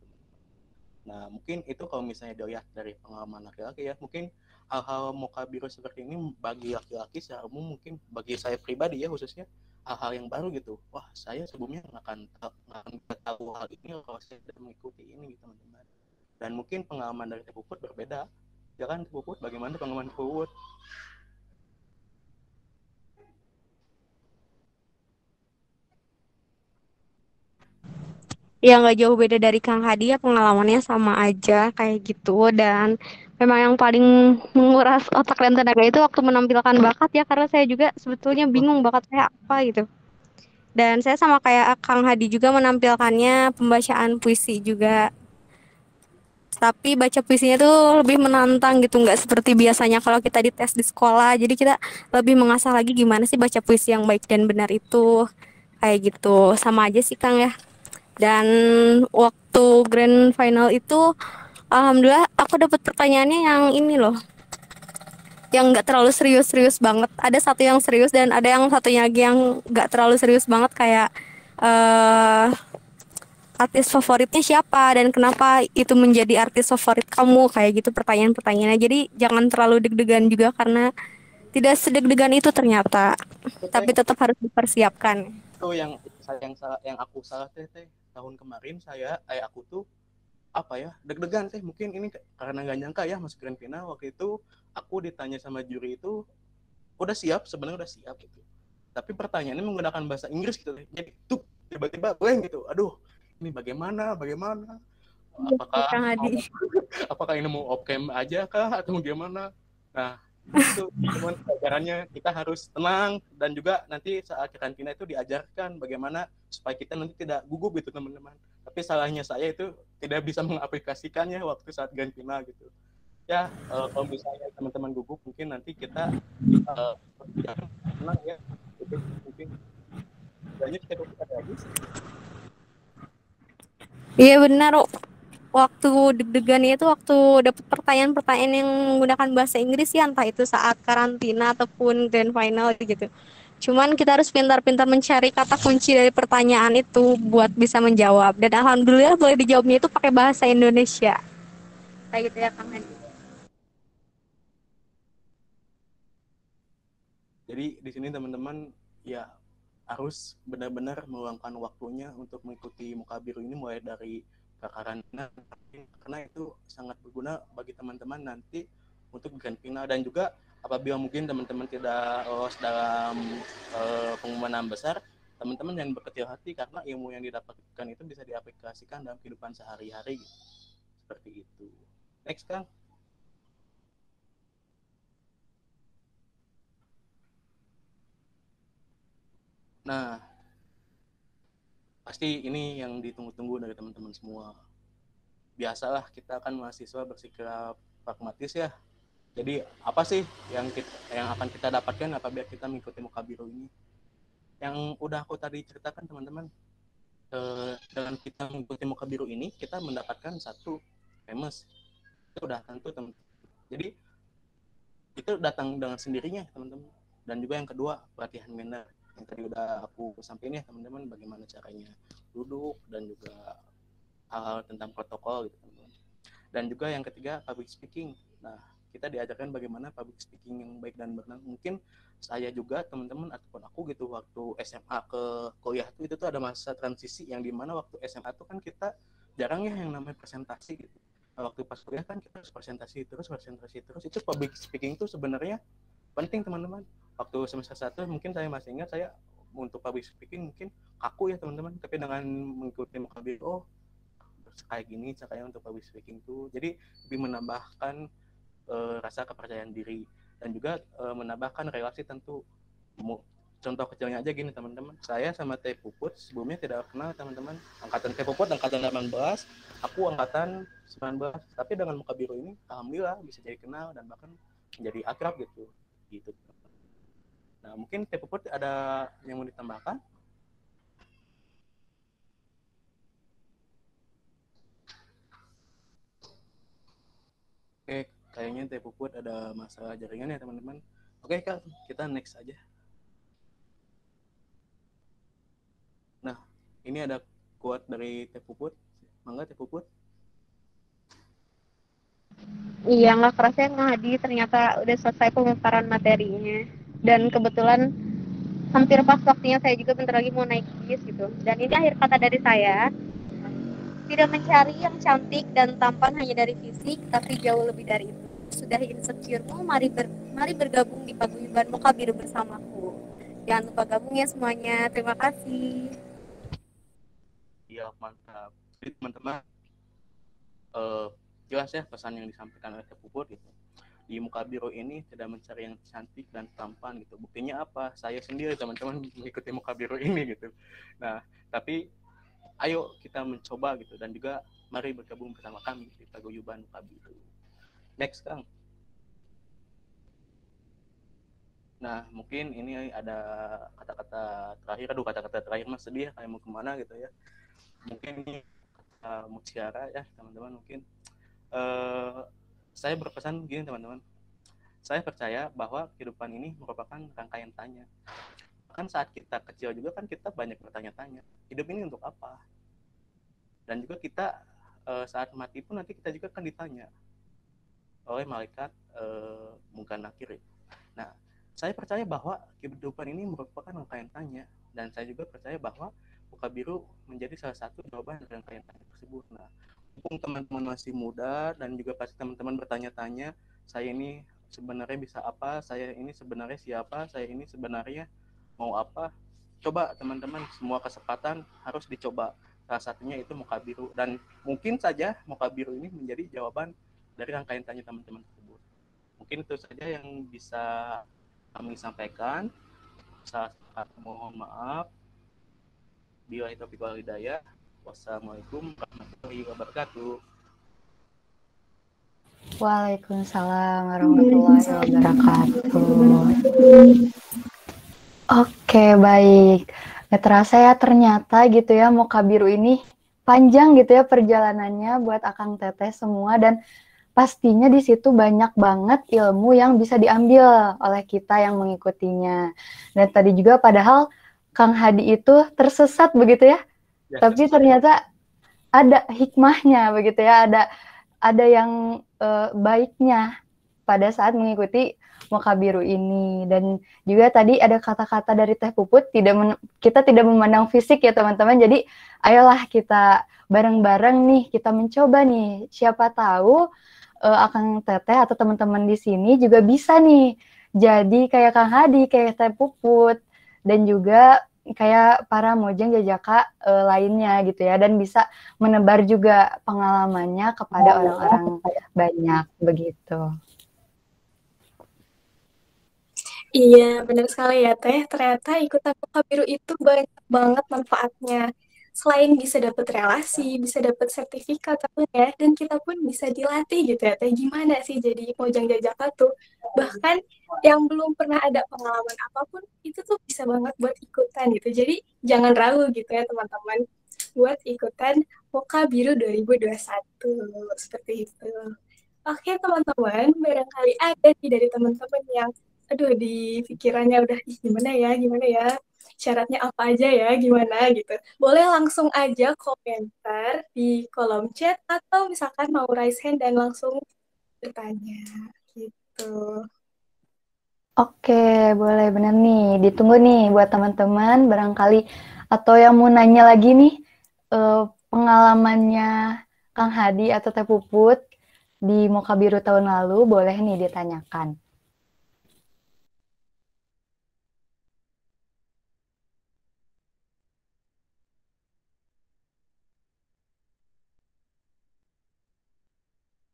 Nah, mungkin itu kalau misalnya dilihat dari pengalaman laki-laki ya, mungkin hal-hal mokabiru seperti ini bagi laki-laki secara umum, mungkin bagi saya pribadi ya khususnya, hal-hal yang baru gitu. Wah, saya sebelumnya nggak akan tahu hal ini kalau saya tidak mengikuti ini gitu teman-teman. Dan mungkin pengalaman dari Tepuput berbeda. Ya kan Tepuput, bagaimana pengalaman Tepuput? Ya nggak jauh beda dari Kang Hadi ya, pengalamannya sama aja kayak gitu. Dan memang yang paling menguras otak dan tenaga itu waktu menampilkan bakat ya, karena saya juga sebetulnya bingung bakat saya apa gitu. Dan saya sama kayak Kang Hadi juga menampilkannya pembacaan puisi juga. Tapi baca puisinya tuh lebih menantang gitu, nggak seperti biasanya kalau kita dites di sekolah. Jadi kita lebih mengasah lagi gimana sih baca puisi yang baik dan benar itu. Kayak gitu, sama aja sih Kang ya. Dan waktu grand final itu, alhamdulillah aku dapat pertanyaannya yang ini loh, yang nggak terlalu serius-serius banget. Ada satu yang serius dan ada yang satunya lagi yang nggak terlalu serius banget, kayak eh artis favoritnya siapa dan kenapa itu menjadi artis favorit kamu, kayak gitu pertanyaan-pertanyaannya. Jadi jangan terlalu deg-degan juga karena tidak sedeg-degan itu ternyata, tapi tetap harus dipersiapkan. Itu yang aku salah teh tahun kemarin aku tuh apa ya deg-degan teh, mungkin ini karena nggak nyangka ya masuk grand final. Waktu itu aku ditanya sama juri itu sebenarnya udah siap gitu, tapi pertanyaannya menggunakan bahasa Inggris gitu, jadi tuh tiba-tiba blank gitu. Aduh, ini bagaimana apakah ini mau off cam aja kah atau gimana. Nah, itu teman pelajarannya, kita harus tenang, dan juga nanti saat karantina itu diajarkan bagaimana supaya kita nanti tidak gugup gitu teman-teman. Tapi salahnya saya itu tidak bisa mengaplikasikannya waktu saat grand final gitu ya. Kalau misalnya teman-teman gugup, mungkin nanti kita tenang ya, itu mungkin banyak kita lagi. Iya benar, waktu deg-degannya itu waktu dapet pertanyaan-pertanyaan yang menggunakan bahasa Inggris ya, entah itu saat karantina ataupun grand final gitu. Cuman kita harus pintar-pintar mencari kata kunci dari pertanyaan itu buat bisa menjawab. Dan alhamdulillah boleh dijawabnya itu pakai bahasa Indonesia. Kayak gitu ya Kang Hadi. Jadi di sini teman-teman ya harus benar-benar meluangkan waktunya untuk mengikuti Mukabiru ini, mulai dari karantina, karena itu sangat berguna bagi teman-teman nanti untuk grand final. Dan juga apabila mungkin teman-teman tidak lolos dalam pengumuman besar, teman-teman jangan berkecil hati, karena ilmu yang didapatkan itu bisa diaplikasikan dalam kehidupan sehari-hari gitu. Seperti itu. Next Kang. Nah, pasti ini yang ditunggu-tunggu dari teman-teman semua. Biasalah kita kan mahasiswa bersikap pragmatis ya. Jadi apa sih yang akan kita dapatkan apabila kita mengikuti Mukabiru ini? Yang udah aku tadi ceritakan teman-teman, dengan kita mengikuti Mukabiru ini kita mendapatkan satu, famous. Itu udah tentu teman-teman. Jadi itu datang dengan sendirinya teman-teman. Dan juga yang kedua, pelatihan manner. yang tadi udah aku sampaikan ya teman-teman, bagaimana caranya duduk dan juga hal-hal tentang protokol gitu teman-teman. Dan juga yang ketiga, public speaking. Nah, kita diajarkan bagaimana public speaking yang baik dan benar. Mungkin saya juga teman-teman ataupun aku gitu waktu SMA ke kuliah tuh itu tuh ada masa transisi yang dimana waktu SMA tuh kan kita jarang ya yang namanya presentasi gitu. Nah, waktu pas kuliah kan kita harus presentasi terus. Itu public speaking tuh sebenarnya penting teman-teman. Waktu semester 1 mungkin saya masih ingat, saya untuk public speaking mungkin kaku ya teman-teman, tapi dengan mengikuti Mokabiru, oh kayak gini caranya untuk public speaking tuh, jadi lebih menambahkan rasa kepercayaan diri dan juga menambahkan relasi tentu. Contoh kecilnya aja gini teman-teman, saya sama Teh Puput sebelumnya tidak kenal teman-teman, angkatan Teh Puput angkatan 18, aku angkatan 19, tapi dengan Mokabiru ini alhamdulillah bisa jadi kenal dan bahkan menjadi akrab gitu. Nah mungkin Teh Puput ada yang mau ditambahkan? Oke, kayaknya Teh Puput ada masalah jaringan ya teman-teman. Oke Kak, kita next aja. Nah, ini ada quote dari Teh Puput. Mangga Teh Puput. Iya, nggak kerasa ya Kang Hadi ternyata udah selesai pemaparan materinya. Dan kebetulan hampir pas waktunya saya juga bentar lagi mau naik bis gitu. Dan ini akhir kata dari saya. Tidak mencari yang cantik dan tampan hanya dari fisik, tapi jauh lebih dari itu. Sudahi insecure-mu, mari bergabung di paguyuban Mokabiru bersamaku. Jangan lupa gabung ya semuanya. Terima kasih. Iya, mantap. Jadi teman-teman, jelas ya pesan yang disampaikan oleh Teh Puput gitu. Di Mokabiru ini tidak mencari yang cantik dan tampan gitu. Buktinya apa? Saya sendiri teman-teman mengikuti Mokabiru ini gitu. Nah, tapi ayo kita mencoba gitu, dan juga mari bergabung bersama kami di paguyuban Mokabiru. Next Kang. Nah mungkin ini ada kata-kata terakhir, kata-kata terakhir mas sedih kayak mau kemana gitu ya. Mungkin ini mutiara ya teman-teman. Mungkin saya berpesan gini teman-teman, saya percaya bahwa kehidupan ini merupakan rangkaian tanya. Kan saat kita kecil juga kan kita banyak bertanya-tanya, hidup ini untuk apa? Dan juga kita saat mati pun nanti kita juga akan ditanya oleh malaikat Munkar Nakir. Nah, saya percaya bahwa kehidupan ini merupakan rangkaian tanya, dan saya juga percaya bahwa Mokabiru menjadi salah satu jawaban dari rangkaian tanya tersebut. Nah, mumpung teman-teman masih muda dan juga pasti teman-teman bertanya-tanya, saya ini sebenarnya bisa apa, saya ini sebenarnya siapa, saya ini sebenarnya mau apa. Coba teman-teman, semua kesempatan harus dicoba. Salah satunya itu Mokabiru, dan mungkin saja Mokabiru ini menjadi jawaban dari rangkaian tanya teman-teman tersebut. Mungkin itu saja yang bisa kami sampaikan. Saya mohon maaf. Billahi taufiq wal hidayah. Wassalamualaikum warahmatullahi wabarakatuh. Waalaikumsalam warahmatullahi wabarakatuh. Oke, baik. Nggak terasa ya ternyata gitu ya Mokabiru ini panjang gitu ya perjalanannya buat Akang Teteh semua, dan pastinya di situ banyak banget ilmu yang bisa diambil oleh kita yang mengikutinya. Dan tadi juga padahal Kang Hadi itu tersesat begitu ya, tapi ternyata ada hikmahnya begitu ya, ada yang baiknya pada saat mengikuti Mokabiru ini. Dan juga tadi ada kata-kata dari Teh Puput, kita tidak memandang fisik ya teman-teman. Jadi ayolah kita bareng-bareng nih, kita mencoba nih. Siapa tahu Akang Teteh atau teman-teman di sini juga bisa nih jadi kayak Kang Hadi, kayak Teh Puput, dan juga kayak para Mojang Jajaka lainnya gitu ya, dan bisa menebar juga pengalamannya kepada orang-orang banyak begitu. Iya, benar sekali ya Teh. Ternyata ikutan Mokabiru itu banyak banget manfaatnya. Selain bisa dapat relasi, bisa dapat sertifikat ya, dan kita pun bisa dilatih gitu ya Teh. Gimana sih jadi Mojang Jajaka tuh? Bahkan yang belum pernah ada pengalaman apapun, itu tuh bisa banget buat ikutan gitu. Jadi jangan ragu gitu ya teman-teman, buat ikutan Mokabiru 2021. Seperti itu. Oke teman-teman, barangkali ada nih dari teman-teman yang aduh di pikirannya udah gimana ya syaratnya apa aja ya, gimana gitu. Boleh langsung aja komentar di kolom chat atau misalkan mau raise hand dan langsung bertanya gitu. Oke, boleh bener nih. Ditunggu nih buat teman-teman barangkali atau yang mau nanya lagi nih pengalamannya Kang Hadi atau Teh Puput di Moka Biru tahun lalu boleh nih ditanyakan.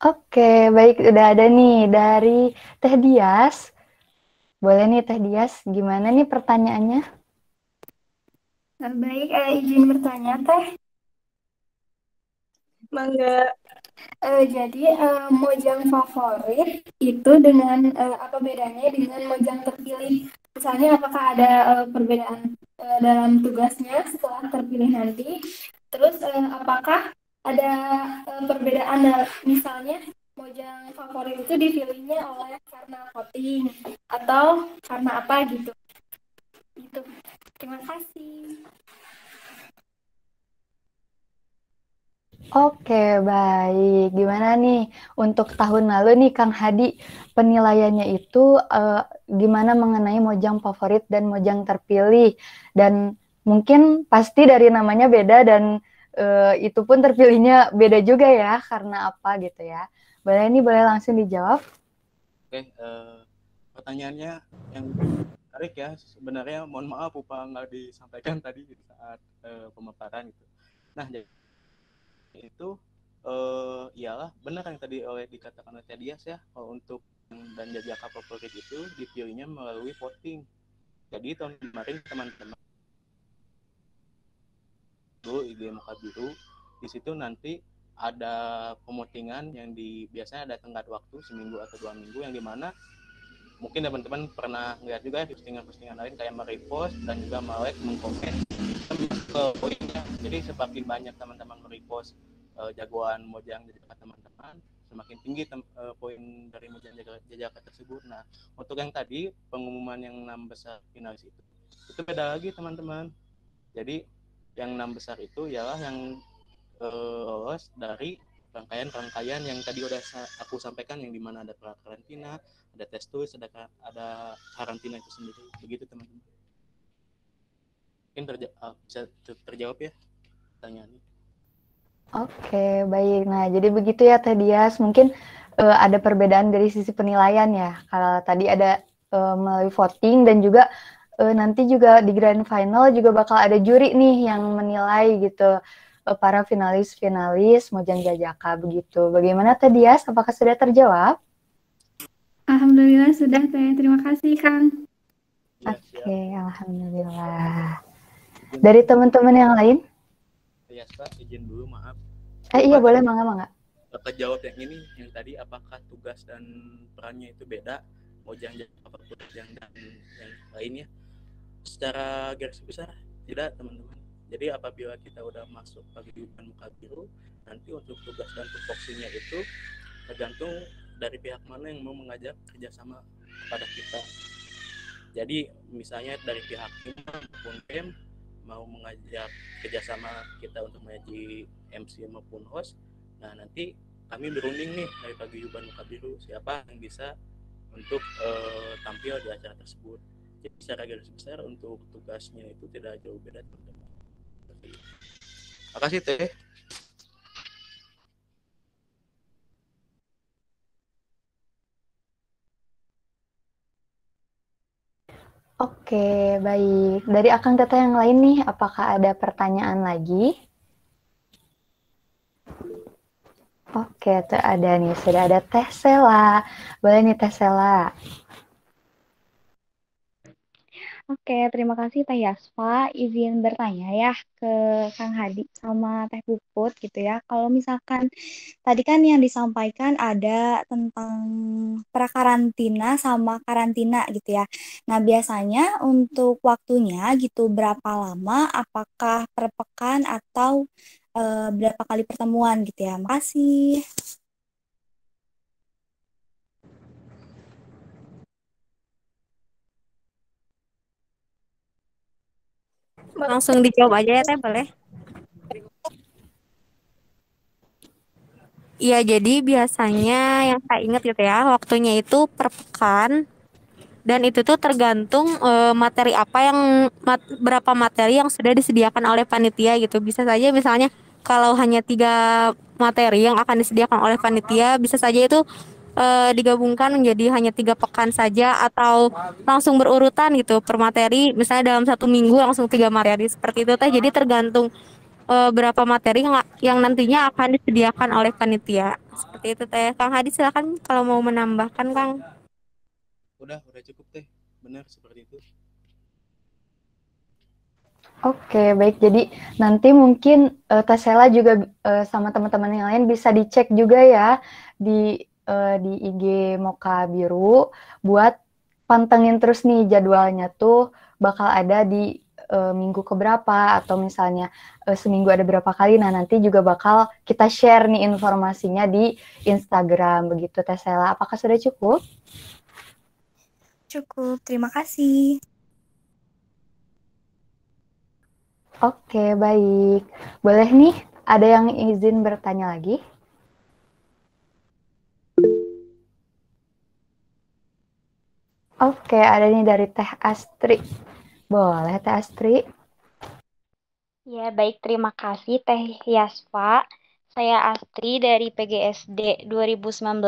Oke, baik udah ada nih dari Teh Dias. Boleh nih Teh Dias, gimana nih pertanyaannya? Baik, izin bertanya, Teh. Mangga. Jadi mojang favorit itu dengan apa bedanya dengan mojang terpilih? Misalnya apakah ada perbedaan dalam tugasnya setelah terpilih nanti? Terus apakah ada perbedaan misalnya mojang favorit itu dipilihnya oleh karena voting atau karena apa gitu? Gitu. Terima kasih. Oke, baik. Gimana nih untuk tahun lalu nih Kang Hadi, penilaiannya itu gimana mengenai mojang favorit dan mojang terpilih? Dan mungkin pasti dari namanya beda dan itu pun terpilihnya beda juga ya, karena apa gitu ya. Boleh langsung dijawab? Oke, pertanyaannya yang menarik ya. Sebenarnya mohon maaf Upa nggak disampaikan tadi di saat pemaparan gitu. Nah, jadi itu ialah benar yang tadi dikatakan oleh Tedias ya, kalau untuk dan jajaka favorit itu dipilihnya melalui voting. Jadi tahun kemarin teman-teman dulu IG Muka Biru di situ nanti ada pemotingan yang biasanya ada tenggat waktu seminggu atau 2 minggu, yang dimana mungkin teman-teman pernah lihat juga postingan-postingan lain kayak merepost dan juga like, mengkomen ke poinnya. Jadi semakin banyak teman-teman merepost jagoan mojang jajaka teman-teman, semakin tinggi poin dari mojang jajaka tersebut. Nah, untuk yang tadi pengumuman yang 6 besar finalis itu beda lagi teman-teman. Jadi yang 6 besar itu ialah yang lolos dari rangkaian yang tadi udah aku sampaikan, yang dimana ada karantina, ada tes tulis, ada karantina itu sendiri. Begitu teman-teman. Mungkin bisa terjawab ya pertanyaannya. Oke, baik. Nah, jadi begitu ya Teh Dias. Mungkin ada perbedaan dari sisi penilaian ya. Kalau tadi ada melalui voting dan juga nanti juga di grand final juga bakal ada juri nih yang menilai gitu para finalis-finalis Mojang Jajaka begitu. Bagaimana Teh Dias? Apakah sudah terjawab? Alhamdulillah sudah, Teh. Terima kasih, Kang. Ya, Oke, alhamdulillah. Dari teman-teman yang lain? Ya, Pak, izin dulu, maaf. Iya, boleh, mangga. Kejawab yang ini, yang tadi apakah tugas dan perannya itu beda, Mojang Jajaka dan yang lainnya? Secara garis besar tidak teman-teman. Jadi apabila kita udah masuk paguyuban Muka Biru, nanti untuk tugas dan tupoksinya itu tergantung dari pihak mana yang mau mengajak kerjasama kepada kita. Jadi misalnya dari pihak IMA maupun PEM mau mengajak kerjasama kita untuk menjadi MC maupun host, nah nanti kami berunding nih dari paguyuban Muka Biru siapa yang bisa untuk tampil di acara tersebut. Jadi secara garis besar untuk tugasnya itu tidak jauh beda teman-teman. Makasih Teh. Oke, baik. Dari Akang Teta yang lain nih, apakah ada pertanyaan lagi? Oke, tuh ada nih. Sudah ada Teh Sela. Boleh nih Teh Sela. Oke, terima kasih Teh Yasfa. Izin bertanya ya ke Kang Hadi sama Teh Puput gitu ya. Kalau misalkan tadi kan yang disampaikan ada tentang prakarantina sama karantina gitu ya. Nah, biasanya untuk waktunya gitu berapa lama? Apakah per pekan atau berapa kali pertemuan gitu ya? Makasih. Langsung dijawab aja ya Teh, boleh? Iya, jadi biasanya yang saya ingat gitu ya, waktunya itu per pekan dan itu tuh tergantung materi apa yang berapa materi yang sudah disediakan oleh panitia gitu. Bisa saja misalnya kalau hanya 3 materi yang akan disediakan oleh panitia, bisa saja itu digabungkan menjadi hanya 3 pekan saja atau langsung berurutan gitu per materi. Misalnya dalam 1 minggu langsung 3 materi seperti itu teh. Jadi tergantung berapa materi yang nantinya akan disediakan oleh panitia. Seperti itu teh. Kang Hadi silakan kalau mau menambahkan Kang. Udah cukup teh, benar seperti itu. Oke, baik. Jadi nanti mungkin Teh Sela juga sama teman-teman yang lain bisa dicek juga ya di IG Moka Biru buat pantengin terus nih jadwalnya tuh bakal ada di minggu keberapa atau misalnya seminggu ada berapa kali. Nah, nanti juga bakal kita share nih informasinya di Instagram begitu Teh Sela. Apakah sudah cukup? Cukup, terima kasih. Oke, baik. Boleh nih, ada yang izin bertanya lagi? Oke, ada nih dari Teh Astri. Boleh, Teh Astri? Ya, baik. Terima kasih Teh Yasfa. Saya Astri dari PGSD 2019.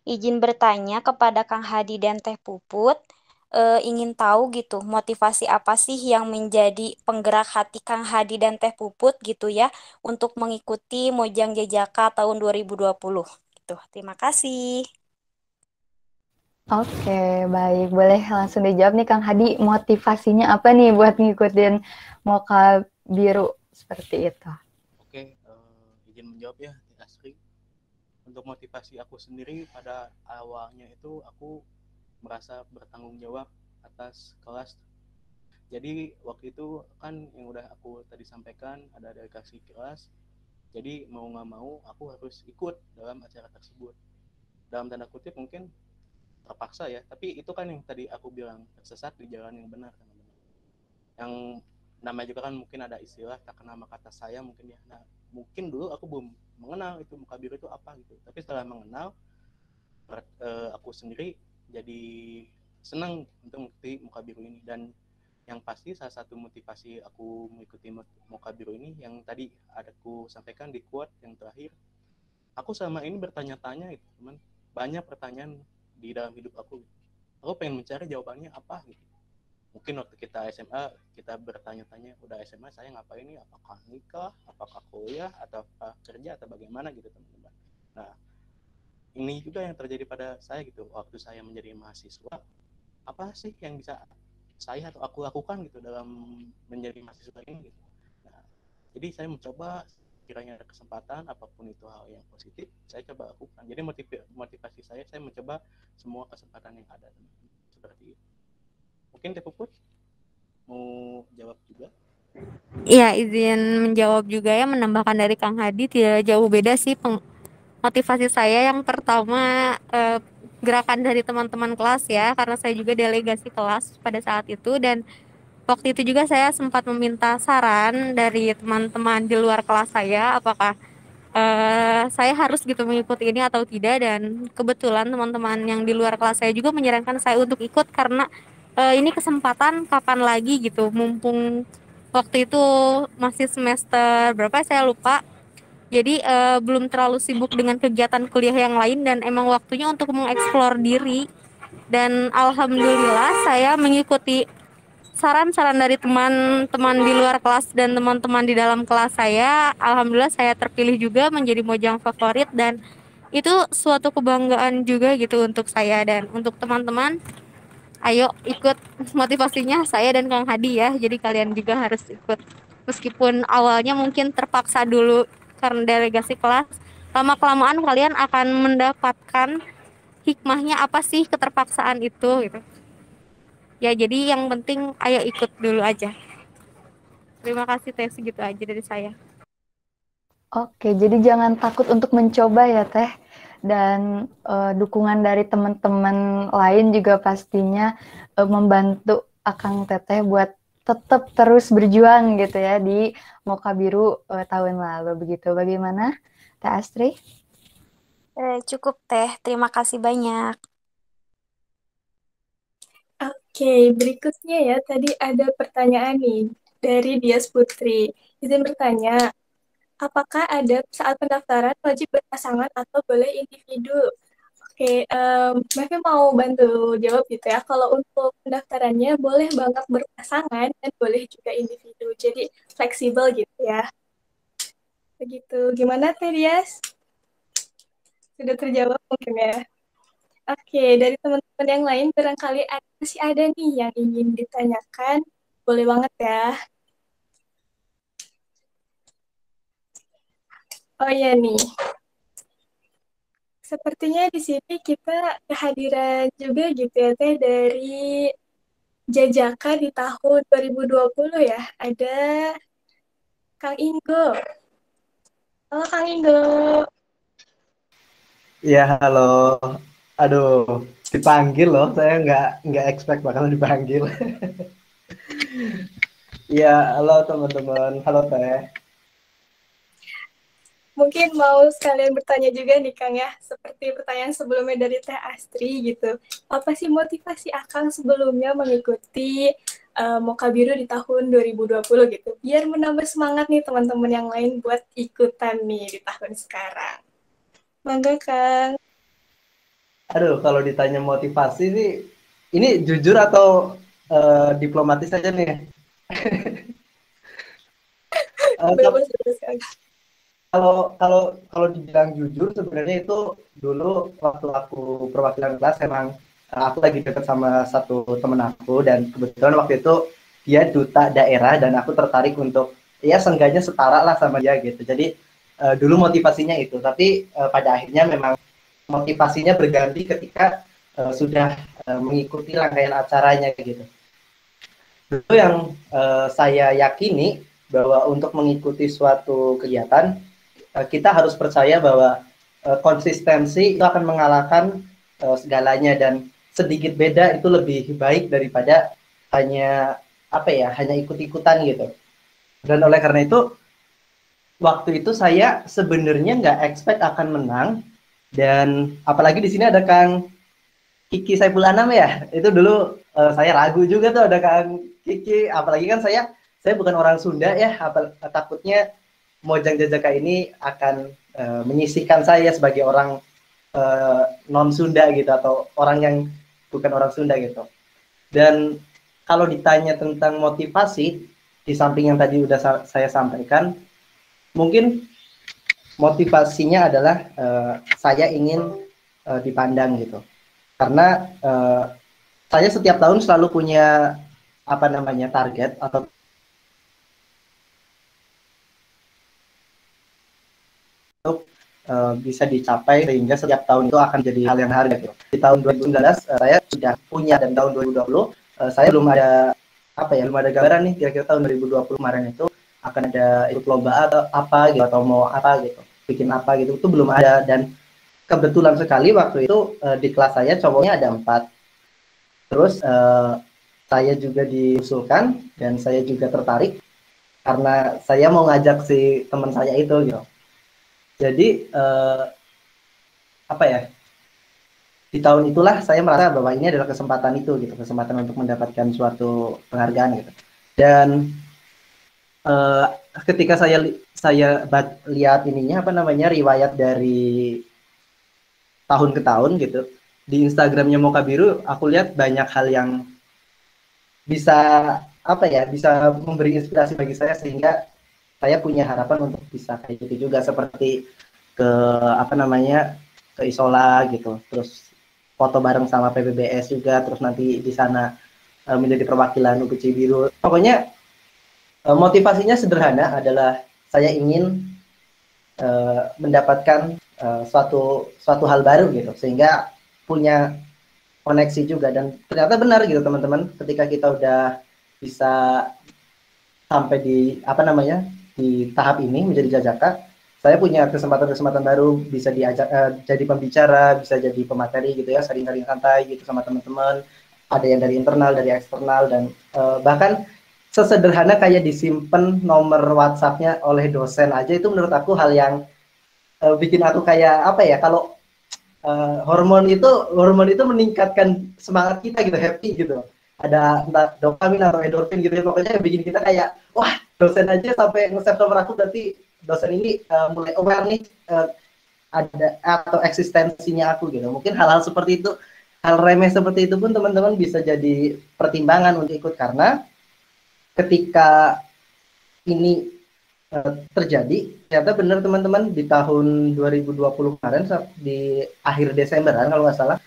Izin bertanya kepada Kang Hadi dan Teh Puput. Ingin tahu gitu, motivasi apa sih yang menjadi penggerak hati Kang Hadi dan Teh Puput gitu ya untuk mengikuti Mojang Jajaka tahun 2020 gitu. Terima kasih. Oke, baik. Boleh langsung dijawab nih, Kang Hadi. Motivasinya apa nih buat ngikutin Moka Biru seperti itu? Oke, izin menjawab ya, Teh Asri. Untuk motivasi aku sendiri pada awalnya itu aku merasa bertanggung jawab atas kelas. Jadi waktu itu kan yang udah aku tadi sampaikan ada delegasi kelas. Jadi mau nggak mau aku harus ikut dalam acara tersebut. Dalam tanda kutip mungkin terpaksa ya, tapi itu kan yang tadi aku bilang tersesat di jalan yang benar. Yang namanya juga kan mungkin ada istilah tak kenal maka kata saya mungkin ya. Nah mungkin dulu aku belum mengenal itu Moka Biru itu apa gitu, tapi setelah mengenal aku sendiri jadi senang untuk mengikuti Moka Biru ini. Dan yang pasti salah satu motivasi aku mengikuti Moka Biru ini yang tadi aku sampaikan di quote yang terakhir, aku selama ini bertanya-tanya gitu teman, banyak pertanyaan di dalam hidup aku pengen mencari jawabannya apa gitu. Mungkin waktu kita SMA kita bertanya-tanya, udah SMA saya ngapain nih, apakah nikah, apakah kuliah, atau kerja, atau bagaimana gitu teman-teman. Nah ini juga yang terjadi pada saya gitu, waktu saya menjadi mahasiswa, apa sih yang bisa saya atau aku lakukan gitu dalam menjadi mahasiswa ini gitu. Nah, jadi saya mencoba kiranya ada kesempatan apapun itu hal yang positif saya coba lakukan. Jadi motivasi saya mencoba semua kesempatan yang ada seperti itu. Mungkin Teh Puput mau jawab juga? Iya, izin menjawab juga ya, menambahkan dari Kang Hadi tidak jauh beda sih motivasi saya. Yang pertama gerakan dari teman-teman kelas ya, karena saya juga delegasi kelas pada saat itu, dan waktu itu juga saya sempat meminta saran dari teman-teman di luar kelas saya, apakah saya harus gitu mengikuti ini atau tidak. Dan kebetulan teman-teman yang di luar kelas saya juga menyarankan saya untuk ikut karena ini kesempatan kapan lagi gitu, mumpung waktu itu masih semester berapa saya lupa. Jadi belum terlalu sibuk dengan kegiatan kuliah yang lain dan emang waktunya untuk mengeksplor diri. Dan alhamdulillah saya mengikuti saran-saran dari teman-teman di luar kelas dan teman-teman di dalam kelas saya. Alhamdulillah saya terpilih juga menjadi mojang favorit, dan itu suatu kebanggaan juga gitu untuk saya dan untuk teman-teman. Ayo ikut, motivasinya saya dan Kang Hadi ya. Jadi kalian juga harus ikut. Meskipun awalnya mungkin terpaksa dulu karena delegasi kelas, lama-kelamaan kalian akan mendapatkan hikmahnya apa sih keterpaksaan itu gitu. Ya jadi yang penting ayo ikut dulu aja. Terima kasih Teh, segitu aja dari saya. Oke, jadi jangan takut untuk mencoba ya Teh. Dan dukungan dari teman-teman lain juga pastinya membantu Akang Teteh buat tetap terus berjuang gitu ya di Moka Biru tahun lalu begitu. Bagaimana Teh Astri? Cukup Teh, terima kasih banyak. Oke, berikutnya ya, tadi ada pertanyaan nih dari Dias Putri. Izin bertanya, apakah ada saat pendaftaran wajib berpasangan atau boleh individu? Oke, Mevi mau bantu jawab gitu ya. Kalau untuk pendaftarannya boleh banget berpasangan dan boleh juga individu. Jadi fleksibel gitu ya. Begitu. Gimana Teh Dias? Sudah terjawab mungkin ya? Oke, dari teman-teman yang lain barangkali masih ada nih yang ingin ditanyakan. Boleh banget ya. Oh iya nih, sepertinya di sini kita kehadiran juga gitu ya Teh dari Jajaka di tahun 2020 ya. Ada Kang Inggo. Halo Kang Inggo. Ya, halo. Aduh, dipanggil loh. Saya nggak expect bakal dipanggil. Iya, halo teman-teman. Halo Teh. Mungkin mau sekalian bertanya juga nih Kang ya, seperti pertanyaan sebelumnya dari Teh Astri gitu. Apa sih motivasi Akang sebelumnya mengikuti Moka Biru di tahun 2020 gitu? Biar menambah semangat nih teman-teman yang lain buat ikutan nih di tahun sekarang. Mangga Kang. Aduh, kalau ditanya motivasi sih, ini jujur atau diplomatis aja nih? Eh, Bebas-bebas Kang. kalau dibilang jujur sebenarnya itu dulu waktu aku perwakilan kelas emang aku lagi deket sama satu temen aku dan kebetulan waktu itu dia duta daerah dan aku tertarik untuk ya seenggaknya setara lah sama dia gitu. Jadi dulu motivasinya itu, tapi pada akhirnya memang motivasinya berganti ketika sudah mengikuti rangkaian acaranya gitu. Dulu yang saya yakini bahwa untuk mengikuti suatu kegiatan kita harus percaya bahwa konsistensi itu akan mengalahkan segalanya dan sedikit beda itu lebih baik daripada hanya hanya ikut-ikutan gitu. Dan oleh karena itu waktu itu saya sebenarnya nggak expect akan menang dan apalagi di sini ada Kang Kiki Saiful Anam ya, itu dulu saya ragu juga tuh ada Kang Kiki, apalagi kan saya bukan orang Sunda ya, takutnya Mojang Jajaka ini akan menyisihkan saya sebagai orang non Sunda gitu atau orang yang bukan orang Sunda gitu. Dan kalau ditanya tentang motivasi, di samping yang tadi udah saya sampaikan, mungkin motivasinya adalah saya ingin dipandang gitu. Karena saya setiap tahun selalu punya target atau bisa dicapai sehingga setiap tahun itu akan jadi hal yang harga gitu. Di tahun 2019 saya sudah punya dan tahun 2020 saya belum ada belum ada gambaran nih kira-kira tahun 2020 kemarin itu akan ada ikut lomba atau apa gitu atau mau apa gitu bikin apa gitu itu belum ada dan kebetulan sekali waktu itu di kelas saya cowoknya ada 4 terus saya juga diusulkan dan saya juga tertarik karena saya mau ngajak si teman saya itu gitu. Jadi di tahun itulah saya merasa bahwa ini adalah kesempatan itu gitu, kesempatan untuk mendapatkan suatu penghargaan gitu. Dan ketika saya lihat ininya riwayat dari tahun ke tahun gitu di Instagramnya Moka Biru, aku lihat banyak hal yang bisa bisa memberi inspirasi bagi saya sehingga saya punya harapan untuk bisa kayak gitu juga seperti ke ke Isola gitu, terus foto bareng sama PBBS juga, terus nanti di sana menjadi perwakilan UPC Biru. Pokoknya motivasinya sederhana adalah saya ingin mendapatkan suatu hal baru gitu, sehingga punya koneksi juga dan ternyata benar gitu teman-teman, ketika kita udah bisa sampai di di tahap ini menjadi Jajaka, saya punya kesempatan baru bisa diajak jadi pembicara, bisa jadi pemateri gitu ya, sering-sering santai gitu sama teman-teman, ada yang dari internal, dari eksternal dan bahkan sesederhana kayak disimpan nomor WhatsApp-nya oleh dosen aja itu menurut aku hal yang bikin aku kayak apa ya, kalau hormon itu meningkatkan semangat kita gitu, happy gitu. Ada entah dopamin atau endorfin gitu ya, pokoknya yang bikin kita kayak wah, dosen aja sampai nge-save nomor aku, berarti dosen ini mulai aware nih ada atau eksistensinya aku gitu. Mungkin hal-hal seperti itu, hal remeh seperti itu pun teman-teman bisa jadi pertimbangan untuk ikut, karena ketika ini terjadi, ternyata benar teman-teman, di tahun 2020 kemarin di akhir Desemberan kalau nggak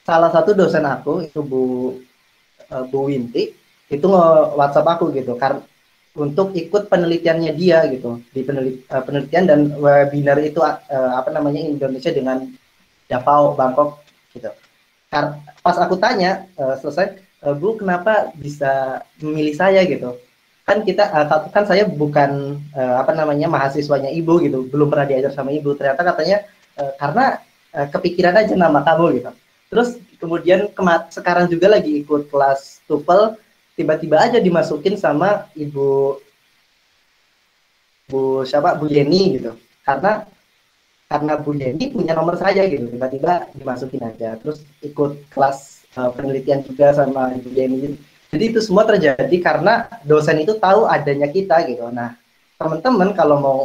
salah satu dosen aku itu Bu Winti itu nge-WhatsApp aku gitu, karena untuk ikut penelitiannya dia gitu, di penelitian dan webinar itu Indonesia dengan Davao Bangkok gitu. Pas aku tanya selesai, Bu kenapa bisa memilih saya gitu, kan saya bukan mahasiswanya ibu gitu, belum pernah diajar sama ibu. Ternyata katanya karena kepikiran aja nama kamu gitu. Terus kemudian sekarang juga lagi ikut kelas TOEFL, tiba-tiba aja dimasukin sama Bu Yeni gitu, karena Bu Yeni punya nomor saya gitu, tiba-tiba dimasukin aja, terus ikut kelas penelitian juga sama Ibu Yeni. Jadi itu semua terjadi karena dosen itu tahu adanya kita gitu. Nah, teman-teman kalau mau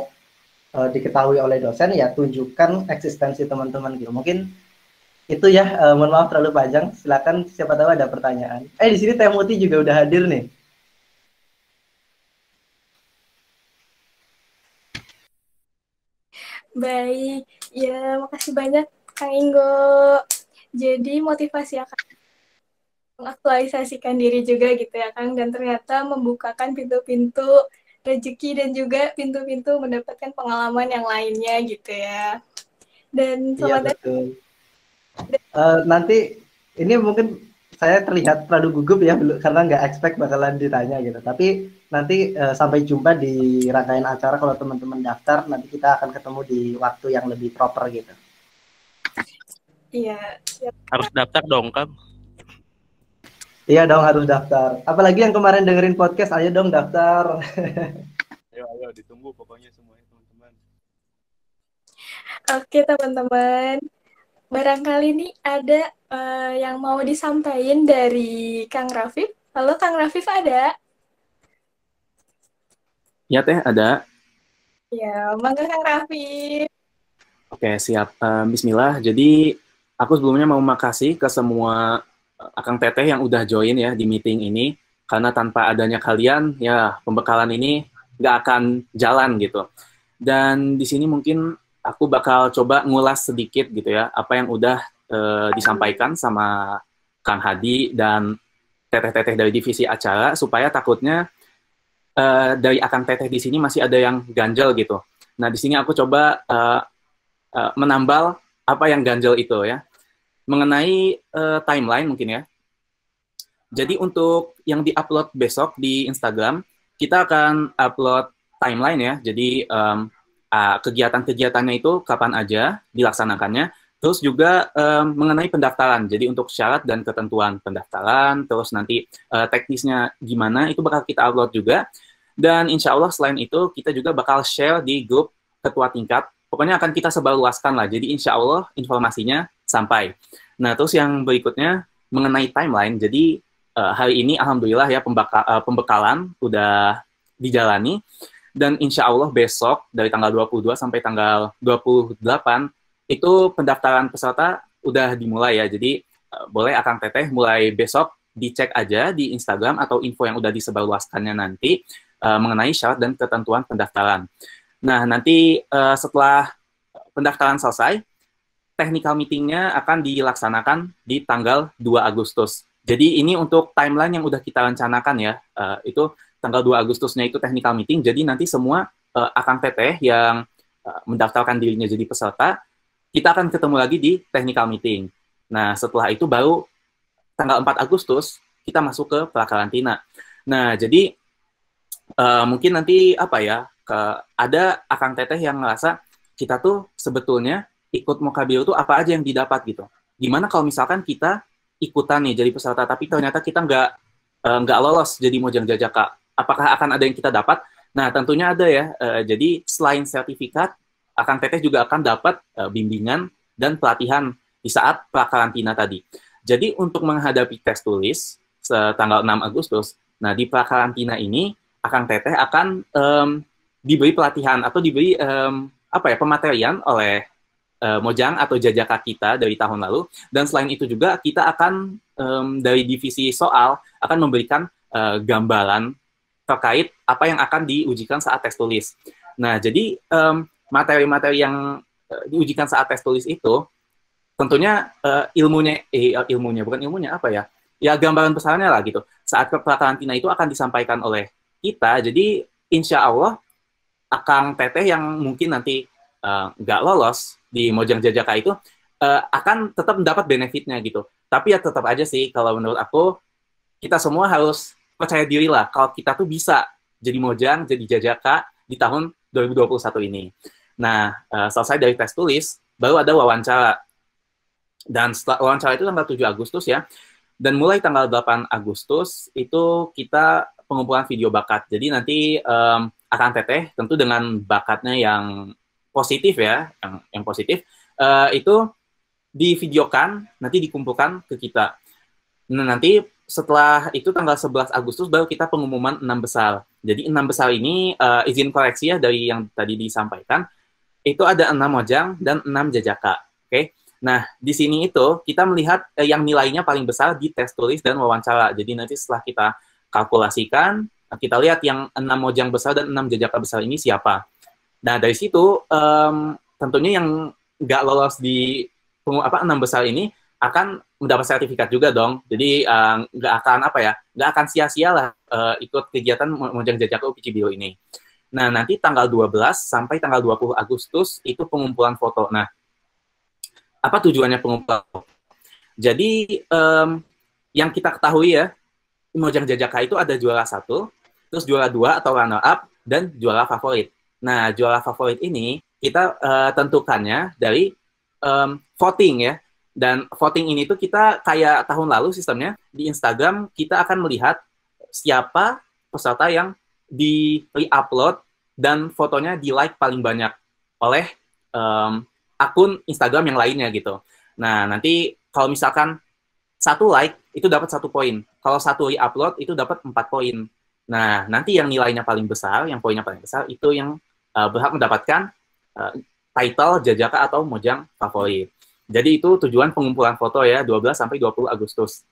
diketahui oleh dosen ya tunjukkan eksistensi teman-teman gitu. Mungkin itu ya, mohon maaf terlalu panjang. Silakan, siapa tahu ada pertanyaan. Di sini Teh Muti juga udah hadir nih. Baik, ya makasih banyak Kang Inggo. Jadi motivasi akan mengaktualisasikan diri juga gitu ya Kang, dan ternyata membukakan pintu-pintu rezeki dan juga pintu-pintu mendapatkan pengalaman yang lainnya gitu ya. Dan selamat betul. Nanti ini mungkin saya terlihat terlalu gugup ya, karena nggak expect bakalan ditanya gitu. Tapi nanti sampai jumpa di rangkaian acara. Kalau teman-teman daftar, nanti kita akan ketemu di waktu yang lebih proper gitu. Iya. Harus daftar dong, Kang. Iya dong, harus daftar. Apalagi yang kemarin dengerin podcast, ayo dong daftar. Ayo, ditunggu pokoknya semuanya teman-teman. Oke teman-teman. Barangkali nih ada yang mau disampaikan dari Kang Rafif. Halo Kang Rafif, ada? Ya Teh, ada. Ya, mangga Kang Rafif. Oke, siap. Bismillah. Jadi aku sebelumnya mau makasih ke semua Akang Teteh yang udah join ya di meeting ini, karena tanpa adanya kalian ya pembekalan ini nggak akan jalan gitu. Dan di sini mungkin aku bakal coba ngulas sedikit gitu ya, apa yang udah disampaikan sama Kang Hadi dan teteh-teteh dari divisi acara, supaya takutnya dari Akang Teteh di sini masih ada yang ganjel gitu. Nah, di sini aku coba menambal apa yang ganjel itu ya. Mengenai timeline mungkin ya. Jadi untuk yang di-upload besok di Instagram, kita akan upload timeline ya. Jadi kegiatan-kegiatannya itu kapan aja dilaksanakannya. Terus juga mengenai pendaftaran. Jadi untuk syarat dan ketentuan pendaftaran, terus nanti teknisnya gimana, itu bakal kita upload juga. Dan insya Allah selain itu, kita juga bakal share di grup ketua tingkat. Pokoknya akan kita sebarluaskan lah. Jadi insya Allah informasinya sampai. Nah, terus yang berikutnya mengenai timeline. Jadi hari ini alhamdulillah ya pembekalan udah dijalani, dan insya Allah besok dari tanggal 22 sampai tanggal 28 itu pendaftaran peserta udah dimulai ya. Jadi boleh Akang Teteh mulai besok dicek aja di Instagram atau info yang udah disebarluaskannya nanti mengenai syarat dan ketentuan pendaftaran. Nah, nanti setelah pendaftaran selesai, technical meeting-nya akan dilaksanakan di tanggal 2 Agustus. Jadi ini untuk timeline yang udah kita rencanakan ya, itu tanggal 2 Agustusnya itu technical meeting, jadi nanti semua Akang Teteh yang mendaftarkan dirinya jadi peserta, kita akan ketemu lagi di technical meeting. Nah, setelah itu baru tanggal 4 Agustus kita masuk ke prakarantina. Nah, jadi mungkin nanti apa ya, ada Akang Teteh yang ngerasa kita tuh sebetulnya ikut Mokabiru itu apa aja yang didapat gitu. Gimana kalau misalkan kita ikutan nih jadi peserta, tapi ternyata kita nggak lolos jadi Mojang Jajaka. apakah akan ada yang kita dapat? Nah, tentunya ada ya. Jadi selain sertifikat, Akang Teteh juga akan dapat bimbingan dan pelatihan di saat prakarantina tadi. Jadi untuk menghadapi tes tulis tanggal 6 Agustus, nah di prakarantina ini Akang Teteh akan diberi pelatihan atau diberi pematerian oleh Mojang atau Jajaka kita dari tahun lalu. Dan selain itu juga kita akan dari divisi soal akan memberikan gambaran terkait apa yang akan diujikan saat tes tulis. Nah, jadi materi-materi yang diujikan saat tes tulis itu tentunya gambaran besarnya lah gitu. Saat prakarantina itu akan disampaikan oleh kita. Jadi insya Allah Akang Teteh yang mungkin nanti nggak lolos di Mojang Jajaka itu akan tetap mendapat benefitnya gitu. Tapi ya tetap aja sih kalau menurut aku kita semua harus percaya diri lah kalau kita tuh bisa jadi Mojang, jadi Jajaka di tahun 2021 ini. Nah, selesai dari tes tulis, baru ada wawancara. Dan setelah wawancara itu tanggal 7 Agustus ya. Dan mulai tanggal 8 Agustus itu kita pengumpulan video bakat. Jadi nanti Akang Teteh tentu dengan bakatnya yang positif ya, yang positif, itu divideokan, nanti dikumpulkan ke kita. Nah, nanti setelah itu tanggal 11 Agustus baru kita pengumuman 6 besar. Jadi 6 besar ini izin koreksi ya dari yang tadi disampaikan, itu ada 6 Mojang dan 6 Jajaka. Oke. Nah, di sini itu kita melihat yang nilainya paling besar di tes tulis dan wawancara. Jadi nanti setelah kita kalkulasikan, kita lihat yang 6 Mojang besar dan 6 Jajaka besar ini siapa. Nah, dari situ tentunya yang nggak lolos di 6 besar ini akan mendapat sertifikat juga dong. Jadi nggak akan sia-sia lah ikut kegiatan Mojang Jajaka UPI Cibiro ini. Nah, nanti tanggal 12 sampai tanggal 20 Agustus itu pengumpulan foto. Nah, apa tujuannya pengumpulan foto? Jadi yang kita ketahui ya, Mojang Jajaka itu ada juara 1, terus juara 2 atau runner up, dan juara favorit. Nah, juara favorit ini kita tentukannya dari voting ya. Dan voting ini tuh kita kayak tahun lalu sistemnya, di Instagram kita akan melihat siapa peserta yang di-upload dan fotonya di-like paling banyak oleh akun Instagram yang lainnya gitu. Nah, nanti kalau misalkan 1 like itu dapat 1 poin. Kalau 1 re-upload itu dapat 4 poin. Nah, nanti yang nilainya paling besar, yang poinnya paling besar, itu yang berhak mendapatkan title Jajaka atau Mojang favorit. Jadi itu tujuan pengumpulan foto ya, 12 sampai 20 Agustus.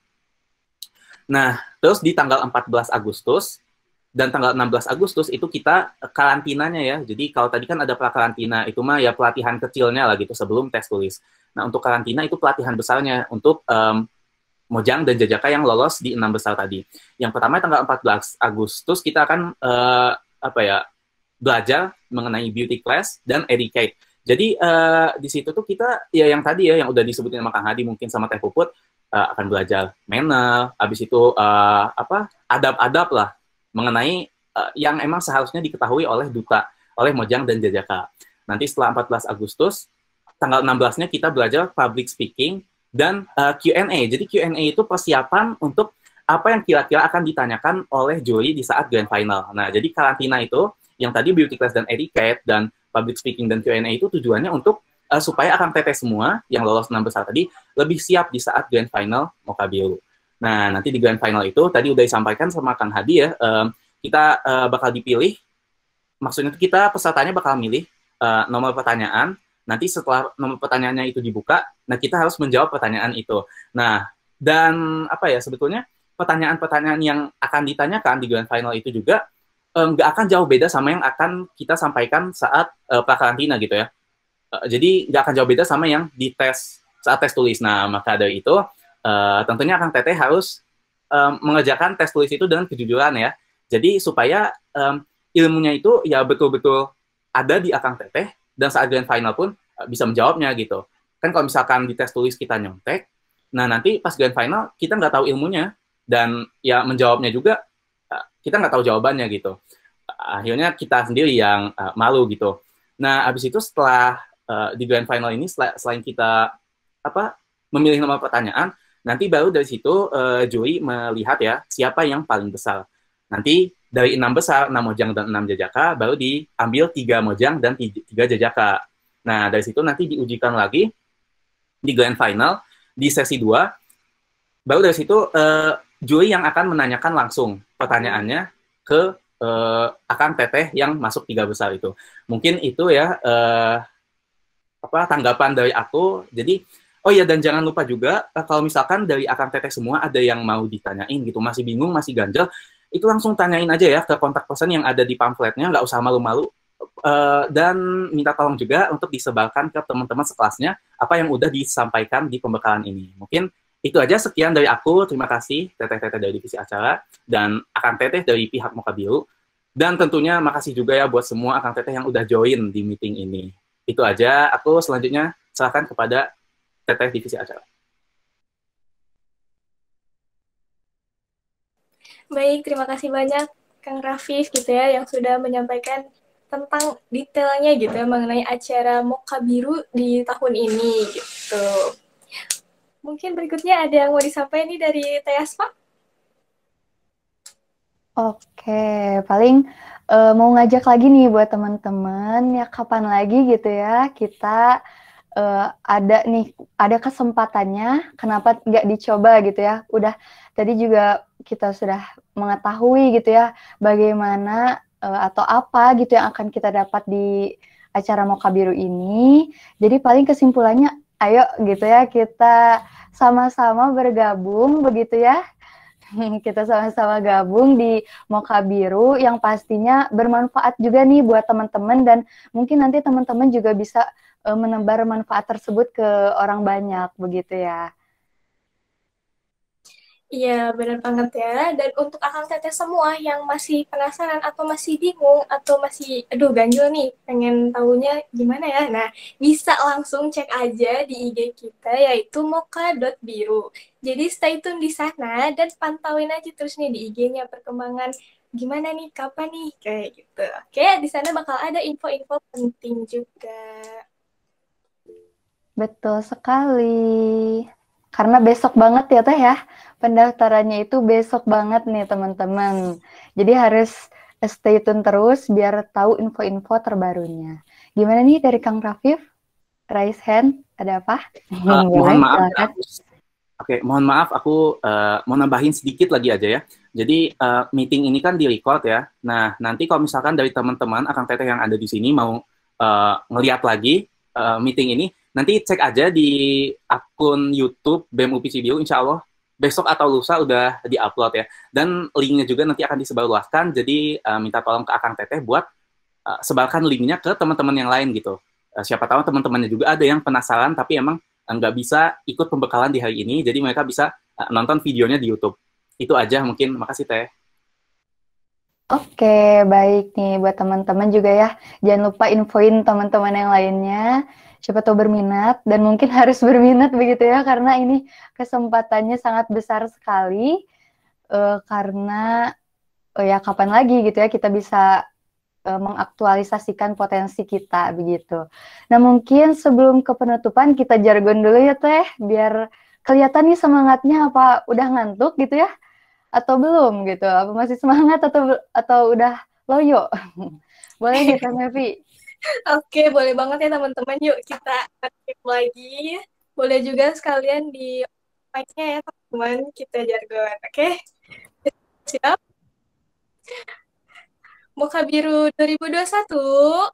Nah, terus di tanggal 14 Agustus dan tanggal 16 Agustus itu kita karantinanya ya. Jadi kalau tadi kan ada prakarantina, itu mah ya pelatihan kecilnya lah gitu sebelum tes tulis. Nah, untuk karantina itu pelatihan besarnya untuk Mojang dan Jajaka yang lolos di 6 besar tadi. Yang pertama tanggal 14 Agustus kita akan belajar mengenai beauty class dan educate. Jadi di situ tuh kita ya yang tadi ya yang udah disebutin sama Kang Hadi mungkin sama Teh Puput akan belajar manner, habis itu adab-adab lah mengenai yang emang seharusnya diketahui oleh duta, oleh Mojang dan Jajaka. Nanti setelah 14 Agustus tanggal 16-nya kita belajar public speaking dan Q&A. Jadi Q&A itu persiapan untuk apa yang kira-kira akan ditanyakan oleh juri di saat grand final. Nah, jadi karantina itu yang tadi beauty class dan educate dan public speaking dan Q&A itu tujuannya untuk supaya Akang Teteh semua yang lolos 6 besar tadi lebih siap di saat grand final Mokabiru. Nah, nanti di grand final itu tadi udah disampaikan sama Kang Hadi ya, kita bakal dipilih, maksudnya itu kita pesertanya bakal milih nomor pertanyaan, nanti setelah nomor pertanyaannya itu dibuka, nah kita harus menjawab pertanyaan itu. Nah, dan sebetulnya pertanyaan-pertanyaan yang akan ditanyakan di grand final itu juga nggak akan jauh beda sama yang akan kita sampaikan saat prakarantina gitu ya. Jadi nggak akan jauh beda sama yang di tes saat tes tulis. Nah, maka dari itu tentunya Akang Teteh harus mengerjakan tes tulis itu dengan kejujuran ya. Jadi supaya ilmunya itu ya betul-betul ada di Akang Teteh dan saat grand final pun bisa menjawabnya gitu. Kan kalau misalkan di tes tulis kita nyontek, nah nanti pas grand final kita nggak tahu ilmunya dan ya menjawabnya juga kita nggak tahu jawabannya gitu. Akhirnya kita sendiri yang malu gitu. Nah, habis itu setelah di grand final ini, selain kita memilih nomor pertanyaan, nanti baru dari situ juri melihat ya siapa yang paling besar. Nanti dari 6 besar, 6 mojang dan 6 jajaka, baru diambil 3 mojang dan 3 jajaka. Nah, dari situ nanti diujikan lagi di grand final, di sesi 2, baru dari situ juri yang akan menanyakan langsung pertanyaannya ke akan teteh yang masuk 3 besar itu. Mungkin itu ya tanggapan dari aku. Jadi, oh ya, dan jangan lupa juga kalau misalkan dari akan teteh semua ada yang mau ditanyain gitu, masih bingung, masih ganjel, itu langsung tanyain aja ya ke kontak person yang ada di pamfletnya, nggak usah malu-malu. Dan minta tolong juga untuk disebarkan ke teman-teman sekelasnya apa yang udah disampaikan di pembekalan ini. Mungkin itu aja, sekian dari aku. Terima kasih teteh-teteh dari divisi acara dan akan teteh dari pihak Mocha Biru. Dan tentunya makasih juga ya buat semua akan teteh yang udah join di meeting ini. Itu aja. Aku selanjutnya serahkan kepada teteh divisi acara. Baik, terima kasih banyak Kang Rafif gitu ya yang sudah menyampaikan tentang detailnya gitu ya mengenai acara Mocha Biru di tahun ini gitu. Mungkin berikutnya ada yang mau disampaikan nih dari Teh Asfa? Oke, paling mau ngajak lagi nih buat teman-teman ya, kapan lagi gitu ya kita ada kesempatannya, kenapa nggak dicoba gitu ya. Udah tadi juga kita sudah mengetahui gitu ya bagaimana atau apa gitu yang akan kita dapat di acara Mocha Biru ini. Jadi paling kesimpulannya, ayo gitu ya kita sama-sama bergabung begitu ya. Kita sama-sama gabung di Mocha Biru yang pastinya bermanfaat juga nih buat teman-teman, dan mungkin nanti teman-teman juga bisa menebar manfaat tersebut ke orang banyak begitu ya. Iya, benar banget ya. Dan untuk akang teteh semua yang masih penasaran atau masih bingung atau masih, aduh ganjil nih, pengen tahunya gimana ya. Nah, bisa langsung cek aja di IG kita, yaitu mocha.biru. Jadi stay tune di sana dan pantauin aja terus nih di IG-nya perkembangan gimana nih, kapan nih, kayak gitu. Oke, di sana bakal ada info-info penting juga. Betul sekali. Karena besok banget ya Teh ya, pendaftarannya itu besok banget nih teman-teman. Jadi harus stay tune terus biar tahu info-info terbarunya. Gimana nih dari Kang Rafif? Raise hand, ada apa? Mohon maaf. Oke, mohon maaf, aku mau nambahin sedikit lagi aja ya. Jadi meeting ini kan di-record ya. Nah, nanti kalau misalkan dari teman-teman akan teteh yang ada di sini mau ngeliat lagi meeting ini, nanti cek aja di akun YouTube BEM UPI Cibiru, insya Allah besok atau lusa udah di-upload ya. Dan linknya juga nanti akan disebarluaskan, jadi minta tolong ke Akang Teteh buat sebarkan linknya ke teman-teman yang lain gitu. Siapa tahu teman-temannya juga ada yang penasaran tapi emang nggak bisa ikut pembekalan di hari ini, jadi mereka bisa nonton videonya di YouTube. Itu aja mungkin, makasih Teh. Oke, baik nih buat teman-teman juga ya. Jangan lupa infoin teman-teman yang lainnya. Siapa tahu berminat, dan mungkin harus berminat begitu ya, karena ini kesempatannya sangat besar sekali. Karena ya kapan lagi gitu ya kita bisa mengaktualisasikan potensi kita begitu. Nah mungkin sebelum ke penutupan kita jargon dulu ya Teh, biar kelihatan nih semangatnya, apa udah ngantuk gitu ya, atau belum gitu, apa masih semangat atau udah loyo. Boleh nih Teh Mevi. Oke, boleh banget ya teman-teman. Yuk kita aktif lagi. Boleh juga sekalian di mic-nya ya teman-teman, kita jargon. Oke, siap? Mocha Biru 2021.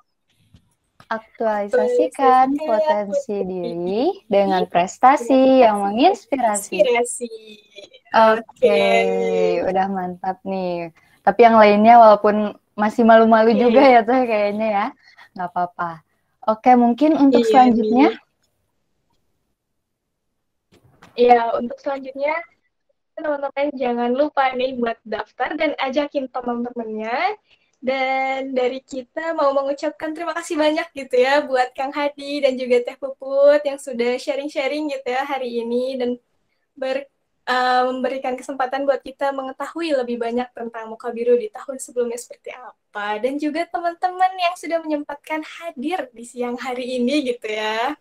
Aktualisasikan potensi diri dengan prestasi yang menginspirasi. Oke, udah mantap nih. Tapi yang lainnya walaupun masih malu-malu juga ya Teh kayaknya ya. Nggak apa-apa. Oke, mungkin untuk selanjutnya. Iya, untuk selanjutnya teman-teman jangan lupa nih buat daftar dan ajakin teman-temannya. Dan dari kita mau mengucapkan terima kasih banyak gitu ya buat Kang Hadi dan juga Teh Puput yang sudah sharing-sharing gitu ya hari ini dan memberikan kesempatan buat kita mengetahui lebih banyak tentang Mocha Biru di tahun sebelumnya seperti apa. Dan juga teman-teman yang sudah menyempatkan hadir di siang hari ini gitu ya.